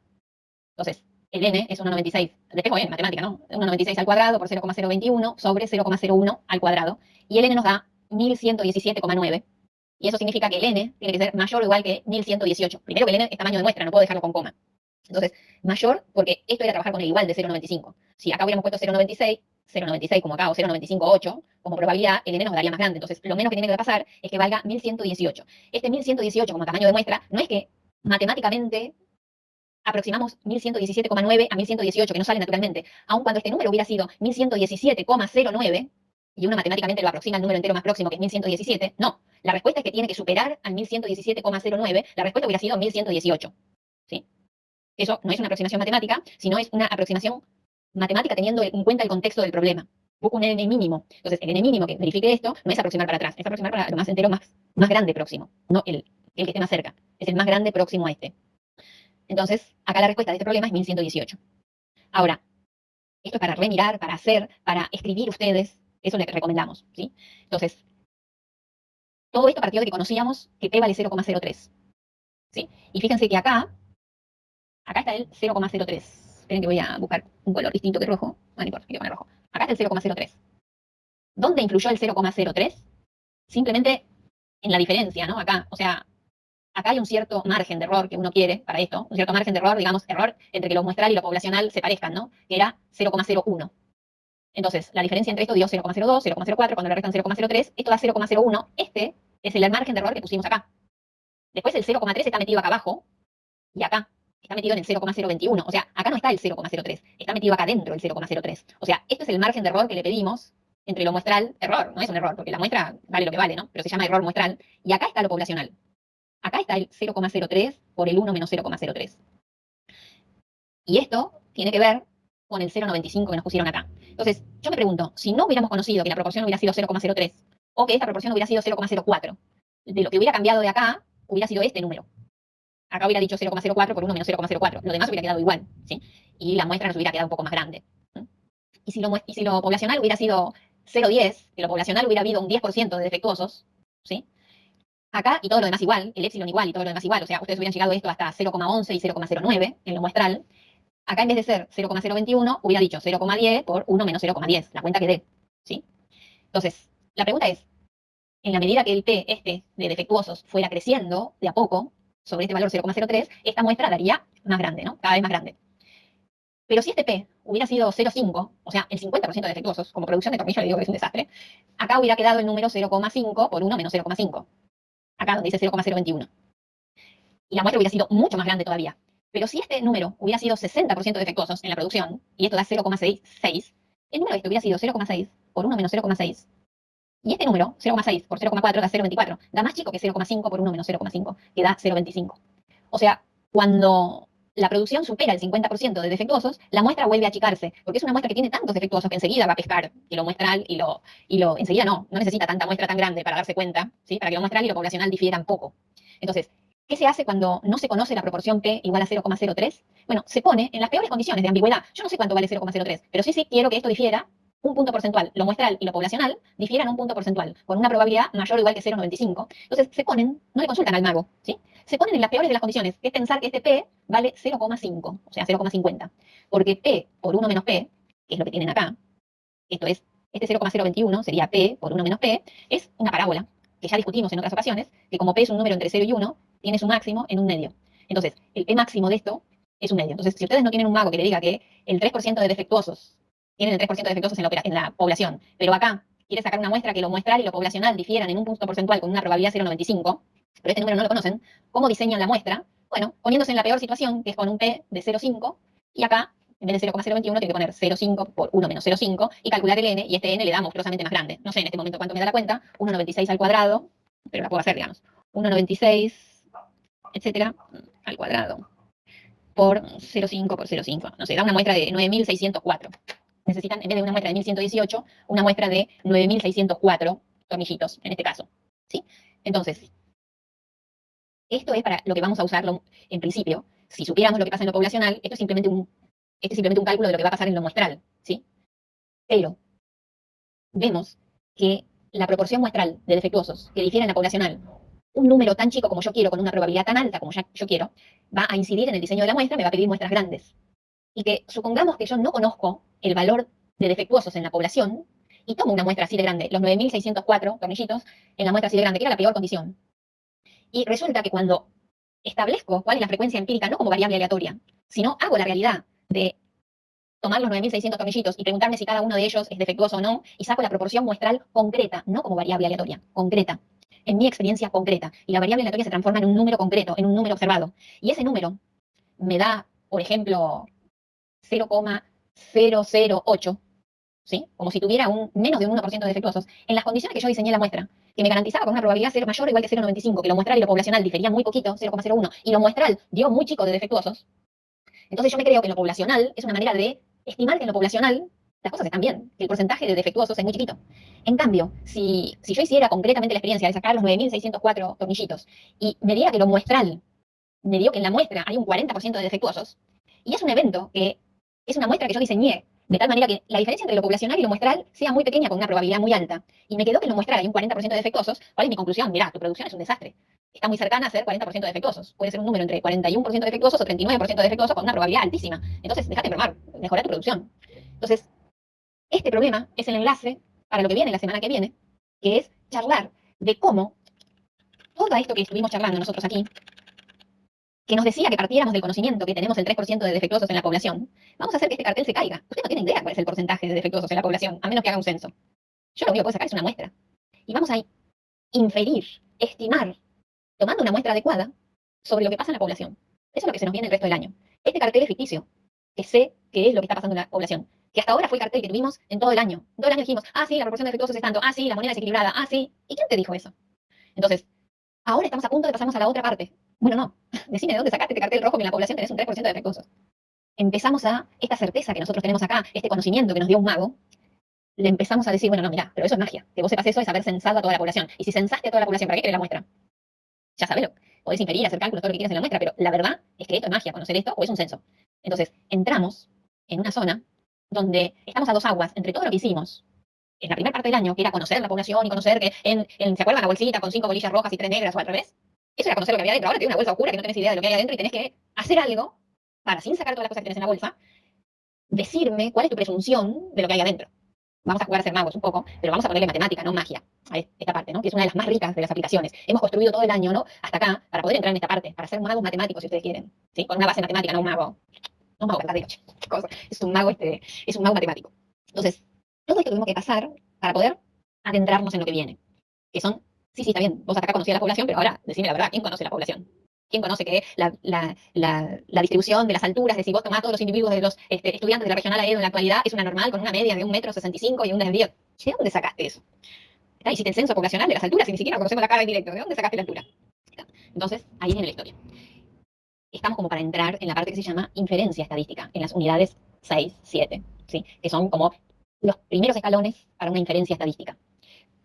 Entonces, el n es 1,96. Despejo n, matemática, ¿no? 1,96 al cuadrado por 0,021 sobre 0,01 al cuadrado. Y el n nos da 1117,9. Y eso significa que el n tiene que ser mayor o igual que 1118. Primero que el n es tamaño de muestra, no puedo dejarlo con coma. Entonces, mayor, porque esto era trabajar con el igual de 0,95. Si acá hubiéramos puesto 0,96 como acá, o 0,958, como probabilidad, el n nos daría más grande. Entonces, lo menos que tiene que pasar es que valga 1118. Este 1118 como tamaño de muestra no es que matemáticamente aproximamos 1117,9 a 1118, que no sale naturalmente. Aun cuando este número hubiera sido 1117,09, y uno matemáticamente lo aproxima al número entero más próximo, que es 1117, no. La respuesta es que tiene que superar al 1117,09, la respuesta hubiera sido 1118. ¿Sí? Eso no es una aproximación matemática, sino es una aproximación matemática teniendo en cuenta el contexto del problema. Busco un n mínimo. Entonces, el n mínimo que verifique esto no es aproximar para atrás, es aproximar para lo más entero, más grande próximo, no el que esté más cerca. Es el más grande próximo a este. Entonces, acá la respuesta de este problema es 1118. Ahora, esto es para remirar, para hacer, para escribir ustedes, eso les recomendamos, ¿sí? Entonces, todo esto partió de que conocíamos que p vale 0,03, ¿sí? Y fíjense que acá está el 0,03. Esperen que voy a buscar un color distinto que rojo. No importa, voy a poner rojo. Acá está el 0,03. ¿Dónde influyó el 0,03? Simplemente en la diferencia, ¿no? Acá, o sea, acá hay un cierto margen de error que uno quiere para esto, un cierto margen de error, digamos, error entre que lo muestral y lo poblacional se parezcan, ¿no? Que era 0,01. Entonces, la diferencia entre esto dio 0,02, 0,04, cuando le restan 0,03, esto da 0,01. Este es el margen de error que pusimos acá. Después el 0,3 está metido acá abajo y acá está metido en el 0,021. O sea, acá no está el 0,03, está metido acá dentro el 0,03. O sea, este es el margen de error que le pedimos entre lo muestral, error, no es un error, porque la muestra vale lo que vale, ¿no? Pero se llama error muestral. Y acá está lo poblacional. Acá está el 0,03 por el 1 menos 0,03. Y esto tiene que ver con el 0,95 que nos pusieron acá. Entonces, yo me pregunto, si no hubiéramos conocido que la proporción hubiera sido 0,03 o que esta proporción hubiera sido 0,04, de lo que hubiera cambiado de acá hubiera sido este número. Acá hubiera dicho 0,04 por 1 menos 0,04. Lo demás hubiera quedado igual, ¿sí? Y la muestra nos hubiera quedado un poco más grande. ¿Sí? Y si lo poblacional hubiera sido 0,10, que lo poblacional hubiera habido un 10% de defectuosos, ¿sí? Acá y todo lo demás igual, el épsilon igual y todo lo demás igual. O sea, ustedes hubieran llegado a esto hasta 0,11 y 0,09 en lo muestral. Acá en vez de ser 0,021, hubiera dicho 0,10 por 1 menos 0,10, la cuenta que dé, ¿sí? Entonces, la pregunta es, en la medida que el P de defectuosos fuera creciendo de a poco sobre este valor 0,03, esta muestra daría más grande, ¿no? Cada vez más grande. Pero si este P hubiera sido 0,5, o sea, el 50% de defectuosos, como producción de tornillo le digo que es un desastre, acá hubiera quedado el número 0,5 por 1 menos 0,5. Acá donde dice 0,021. Y la muestra hubiera sido mucho más grande todavía. Pero si este número hubiera sido 60% defectuosos en la producción, y esto da 0,6, el número de este hubiera sido 0,6 por 1 menos 0,6. Y este número, 0,6 por 0,4, da 0,24. Da más chico que 0,5 por 1 menos 0,5, que da 0,25. O sea, cuando la producción supera el 50% de defectuosos, la muestra vuelve a achicarse, porque es una muestra que tiene tantos defectuosos que enseguida va a pescar y lo muestral enseguida no necesita tanta muestra tan grande para darse cuenta, ¿sí? Para que lo muestral y lo poblacional difieran poco. Entonces, ¿qué se hace cuando no se conoce la proporción P igual a 0,03? Bueno, se pone en las peores condiciones de ambigüedad. Yo no sé cuánto vale 0,03, pero sí quiero que esto difiera un punto porcentual. Lo muestral y lo poblacional difieran un punto porcentual, con una probabilidad mayor o igual que 0,95. Entonces, se ponen, no le consultan al mago, ¿sí? Se ponen en las peores de las condiciones, que es pensar que este P vale 0,5, o sea, 0,50. Porque P por 1 menos P, que es lo que tienen acá, esto es, este 0,021 sería P por 1 menos P, es una parábola, que ya discutimos en otras ocasiones, que como P es un número entre 0 y 1, tiene su máximo en un medio. Entonces, el P máximo de esto es un medio. Entonces, si ustedes no tienen un mago que le diga que el 3% de defectuosos, tienen el 3% de defectuosos en la población, pero acá quiere sacar una muestra que lo muestral y lo poblacional difieran en un punto porcentual con una probabilidad 0,95, pero este número no lo conocen, ¿cómo diseñan la muestra? Bueno, poniéndose en la peor situación, que es con un P de 0,5, y acá, en vez de 0,021, tiene que poner 0,5 por 1 menos 0,5 y calcular el n, y este n le da monstruosamente más grande. No sé en este momento cuánto me da la cuenta, 1,96 al cuadrado, pero la puedo hacer, digamos. 1,96, etcétera, al cuadrado, por 0,5 por 0,5. No sé, da una muestra de 9.604. Necesitan, en vez de una muestra de 1.118, una muestra de 9.604 tornillitos, en este caso. ¿Sí? Entonces, esto es para lo que vamos a usarlo en principio. Si supiéramos lo que pasa en lo poblacional, esto es simplemente un cálculo de lo que va a pasar en lo muestral, ¿sí? Pero vemos que la proporción muestral de defectuosos que difiere en la poblacional, un número tan chico como yo quiero, con una probabilidad tan alta como yo quiero, va a incidir en el diseño de la muestra, me va a pedir muestras grandes. Y que supongamos que yo no conozco el valor de defectuosos en la población y tomo una muestra así de grande, los 9.604 tornillitos en la muestra así de grande, que era la peor condición. Y resulta que cuando establezco cuál es la frecuencia empírica, no como variable aleatoria, sino hago la realidad de tomar los 9.600 tornillitos y preguntarme si cada uno de ellos es defectuoso o no, y saco la proporción muestral concreta, no como variable aleatoria, concreta, en mi experiencia concreta. Y la variable aleatoria se transforma en un número concreto, en un número observado. Y ese número me da, por ejemplo, 0,008, ¿sí? Como si tuviera menos de un 1% de defectuosos, en las condiciones que yo diseñé la muestra, que me garantizaba con una probabilidad mayor o igual que 0,95, que lo muestral y lo poblacional diferían muy poquito, 0,01, y lo muestral dio muy chico de defectuosos. Entonces yo me creo que lo poblacional es una manera de estimar que en lo poblacional las cosas están bien, que el porcentaje de defectuosos es muy chiquito. En cambio, si yo hiciera concretamente la experiencia de sacar los 9.604 tornillitos y me diera que lo muestral, me dio que en la muestra hay un 40% de defectuosos, y es un evento que es una muestra que yo diseñé de tal manera que la diferencia entre lo poblacional y lo muestral sea muy pequeña con una probabilidad muy alta, y me quedó que en lo muestral hay un 40% de defectuosos, ¿cuál es mi conclusión? Mirá, tu producción es un desastre. Está muy cercana a ser 40% de defectuosos. Puede ser un número entre 41% de defectuosos o 39% de defectuosos con una probabilidad altísima. Entonces, déjate enfermar, mejora tu producción. Entonces, este problema es el enlace para lo que viene la semana que viene, que es charlar de cómo todo esto que estuvimos charlando nosotros aquí, que nos decía que partiéramos del conocimiento que tenemos el 3% de defectuosos en la población, vamos a hacer que este cartel se caiga. Usted no tiene idea cuál es el porcentaje de defectuosos en la población, a menos que haga un censo. Yo lo único que puedo sacar es una muestra. Y vamos a inferir, estimar, tomando una muestra adecuada sobre lo que pasa en la población. Eso es lo que se nos viene el resto del año. Este cartel es ficticio, que sé qué es lo que está pasando en la población. Que hasta ahora fue el cartel que tuvimos en todo el año. En todo el año dijimos, ah, sí, la proporción de defectuosos es tanto, ah, sí, la moneda es equilibrada, ah, sí. ¿Y quién te dijo eso? Entonces, ahora estamos a punto de pasarnos a la otra parte. Bueno, no. Decime de dónde sacaste este cartel rojo que en la población tenés un 3% de defectuosos. Empezamos a esta certeza que nosotros tenemos acá, este conocimiento que nos dio un mago, le empezamos a decir, bueno, no, mirá, pero eso es magia. Que vos sepas eso es haber censado a toda la población. Y si censaste a toda la población, ¿para qué querés la muestra? Ya sabelo. Podés inferir, hacer cálculos, todo lo que quieras en la muestra, pero la verdad es que esto es magia, conocer esto o es un censo. Entonces, entramos en una zona donde estamos a dos aguas entre todo lo que hicimos en la primera parte del año, que era conocer la población y conocer que ¿se acuerdan la bolsita con 5 bolillas rojas y 3 negras o al revés? Eso era conocer lo que había dentro. Ahora tenés una bolsa oscura que no tenés idea de lo que hay adentro y tenés que hacer algo para, sin sacar todas las cosas que tienes en la bolsa, decirme cuál es tu presunción de lo que hay adentro. Vamos a jugar a ser magos un poco, pero vamos a ponerle matemática, no magia, a esta parte, ¿no? Que es una de las más ricas de las aplicaciones. Hemos construido todo el año, ¿no? Hasta acá, para poder entrar en esta parte, para ser magos matemáticos, si ustedes quieren, ¿sí? Con una base matemática, no un mago verdadero, chicos. Es un mago, es un mago matemático. Entonces, todo esto tuvimos que pasar para poder adentrarnos en lo que viene, que son, sí, está bien, vos hasta acá conocías la población, pero ahora, decime la verdad, ¿quién conoce la población? ¿Quién conoce que la distribución de las alturas, de si vos tomás todos los individuos de los estudiantes de la regional AEDO en la actualidad, es una normal con una media de 1,65 m y un desvío? ¿De dónde sacaste eso? ¿Está? Hiciste el censo poblacional de las alturas y ni siquiera conocemos la cara en directo. ¿De dónde sacaste la altura? ¿Está? Entonces, ahí viene la historia. Estamos como para entrar en la parte que se llama inferencia estadística, en las unidades 6, 7, ¿sí? Que son como los primeros escalones para una inferencia estadística.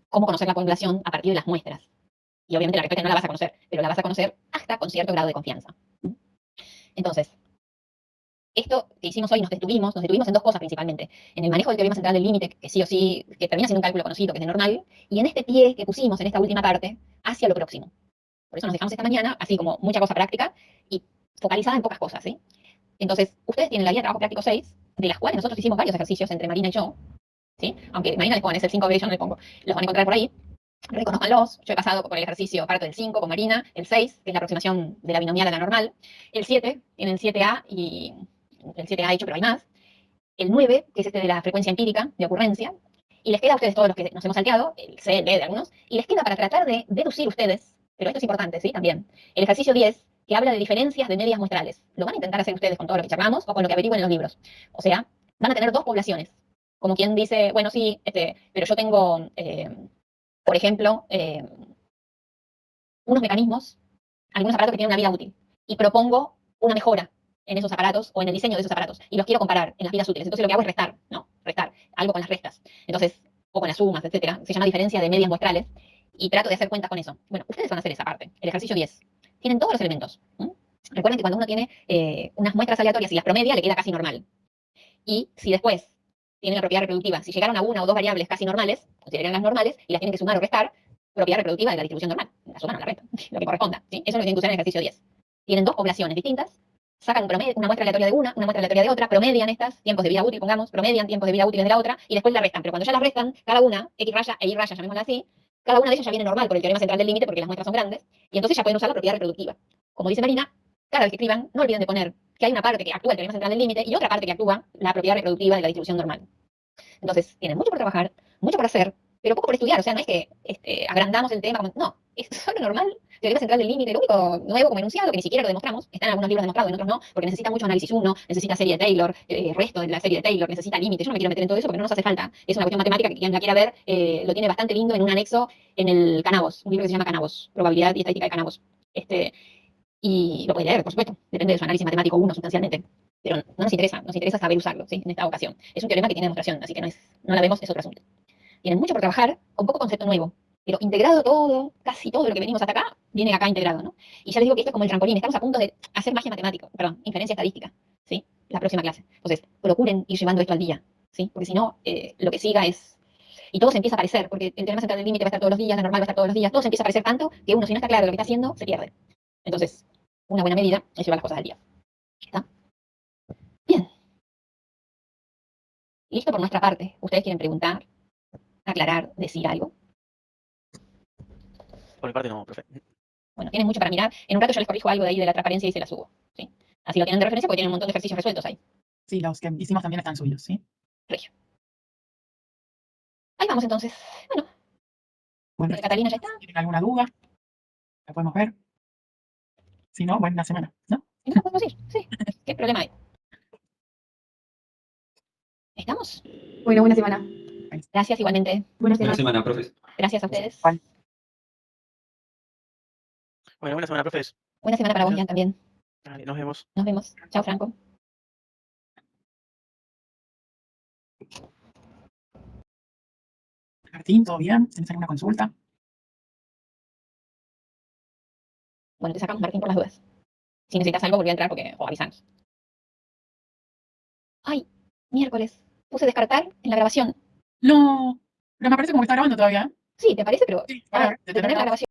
Cómo conocer la población a partir de las muestras. Y obviamente la respuesta no la vas a conocer, pero la vas a conocer hasta con cierto grado de confianza. Entonces, esto que hicimos hoy nos detuvimos en dos cosas principalmente. En el manejo del teorema central del límite, que sí o sí, que termina siendo un cálculo conocido, que es de normal, y en este pie que pusimos en esta última parte, hacia lo próximo. Por eso nos dejamos esta mañana, así como mucha cosa práctica, y focalizada en pocas cosas, ¿sí? Entonces, ustedes tienen la guía de trabajo práctico 6, de las cuales nosotros hicimos varios ejercicios entre Marina y yo, ¿sí? Aunque Marina les pone, es el 5B, yo no le pongo. Los van a encontrar por ahí. Reconózcanlos. Yo he pasado por el ejercicio, parto del 5 con Marina, el 6, que es la aproximación de la binomial a la normal, el 7, tienen el 7A y el 7A hecho, pero hay más, el 9, que es este de la frecuencia empírica, de ocurrencia, y les queda a ustedes todos los que nos hemos salteado, el C, el B de algunos, y les queda para tratar de deducir ustedes, pero esto es importante, ¿sí? También, el ejercicio 10, que habla de diferencias de medias muestrales. Lo van a intentar hacer ustedes con todo lo que charlamos o con lo que averigüen en los libros. O sea, van a tener dos poblaciones. Como quien dice, bueno, sí, pero yo tengo, por ejemplo, unos mecanismos, algunos aparatos que tienen una vida útil, y propongo una mejora en esos aparatos o en el diseño de esos aparatos, y los quiero comparar en las vidas útiles. Entonces lo que hago es restar, algo con las restas. Entonces, o con las sumas, etcétera. Se llama diferencia de medias muestrales, y trato de hacer cuentas con eso. Bueno, ustedes van a hacer esa parte, el ejercicio 10. Tienen todos los elementos. Recuerden que cuando uno tiene unas muestras aleatorias y las promedia, le queda casi normal. Y si después tienen la propiedad reproductiva, si llegaron a una o dos variables casi normales, consideren las normales, y las tienen que sumar o restar, propiedad reproductiva de la distribución normal. La suman o la restan, lo que corresponda. ¿Sí? Eso es lo que tienen que usar en el ejercicio 10. Tienen dos poblaciones distintas, sacan un promedio, una muestra aleatoria de una muestra aleatoria de otra, promedian estas, tiempos de vida útil, pongamos, promedian tiempos de vida útiles de la otra, y después la restan. Pero cuando ya las restan, cada una, X raya e Y raya, llamémosla así, cada una de ellas ya viene normal por el teorema central del límite porque las muestras son grandes, y entonces ya pueden usar la propiedad reproductiva. Como dice Marina, cada vez que escriban, no olviden de poner que hay una parte que actúa el teorema central del límite y otra parte que actúa la propiedad reproductiva de la distribución normal. Entonces, tienen mucho por trabajar, mucho por hacer, pero poco por estudiar. O sea, no es que agrandamos el tema. No, es solo normal. Teorema central del límite, lo único nuevo como enunciado, que ni siquiera lo demostramos, está en algunos libros demostrado, en otros no, porque necesita mucho análisis 1, necesita serie de Taylor, resto de la serie de Taylor, necesita límites. Yo no me quiero meter en todo eso porque no nos hace falta. Es una cuestión matemática que quien la quiera ver lo tiene bastante lindo en un anexo en el Canavos, un libro que se llama Canavos, Probabilidad y Estadística de Canavos. Y lo puede leer, por supuesto, depende de su análisis matemático 1 sustancialmente. Pero no nos interesa saber usarlo, ¿sí? En esta ocasión. Es un teorema que tiene demostración, así que no la vemos, es otro asunto. Tienen mucho por trabajar, con poco concepto nuevo, pero integrado todo, casi todo lo que venimos hasta acá, viene acá integrado, ¿no? Y ya les digo que esto es como el trampolín, estamos a punto de hacer magia matemática, inferencia estadística, ¿sí? La próxima clase. Entonces, procuren ir llevando esto al día, ¿sí? Porque si no, lo que siga es... Y todo se empieza a parecer, porque el teorema central del límite va a estar todos los días, la normal va a estar todos los días, todo se empieza a parecer tanto que uno, si no está claro lo que está haciendo, se pierde. Entonces, una buena medida es llevar las cosas al día. ¿Está? Bien. Listo por nuestra parte. ¿Ustedes quieren preguntar, aclarar, decir algo? Por mi parte no, profe. Bueno, tienen mucho para mirar. En un rato yo les corrijo algo de ahí de la transparencia y se la subo, ¿sí? Así lo tienen de referencia porque tienen un montón de ejercicios resueltos ahí. Sí, los que hicimos también están suyos, ¿sí? Regio. Ahí vamos entonces. Bueno, Bueno, Catalina ya está. ¿tienen alguna duda? ¿La podemos ver? Si no, buena semana, ¿no? Y no podemos ir, sí. ¿Qué problema hay? ¿Estamos? Bueno, buena semana. Gracias igualmente. Buena Buena semana. semana, profes. Gracias a ustedes. ¿Cuál? Bueno, buena semana, profes. Buena semana para vos, Jan, también. Dale, nos vemos. Nos vemos. Chao, Franco. Martín, ¿todo bien? ¿Tienes alguna consulta? Bueno, te sacamos, Martín, por las dudas. Si necesitas algo, volví a entrar o avisanos. Ay, miércoles. Puse descartar en la grabación. No, pero me parece como que está grabando todavía, ¿eh? Sí, ¿te parece? Pero Sí, para ver, detener la grabación.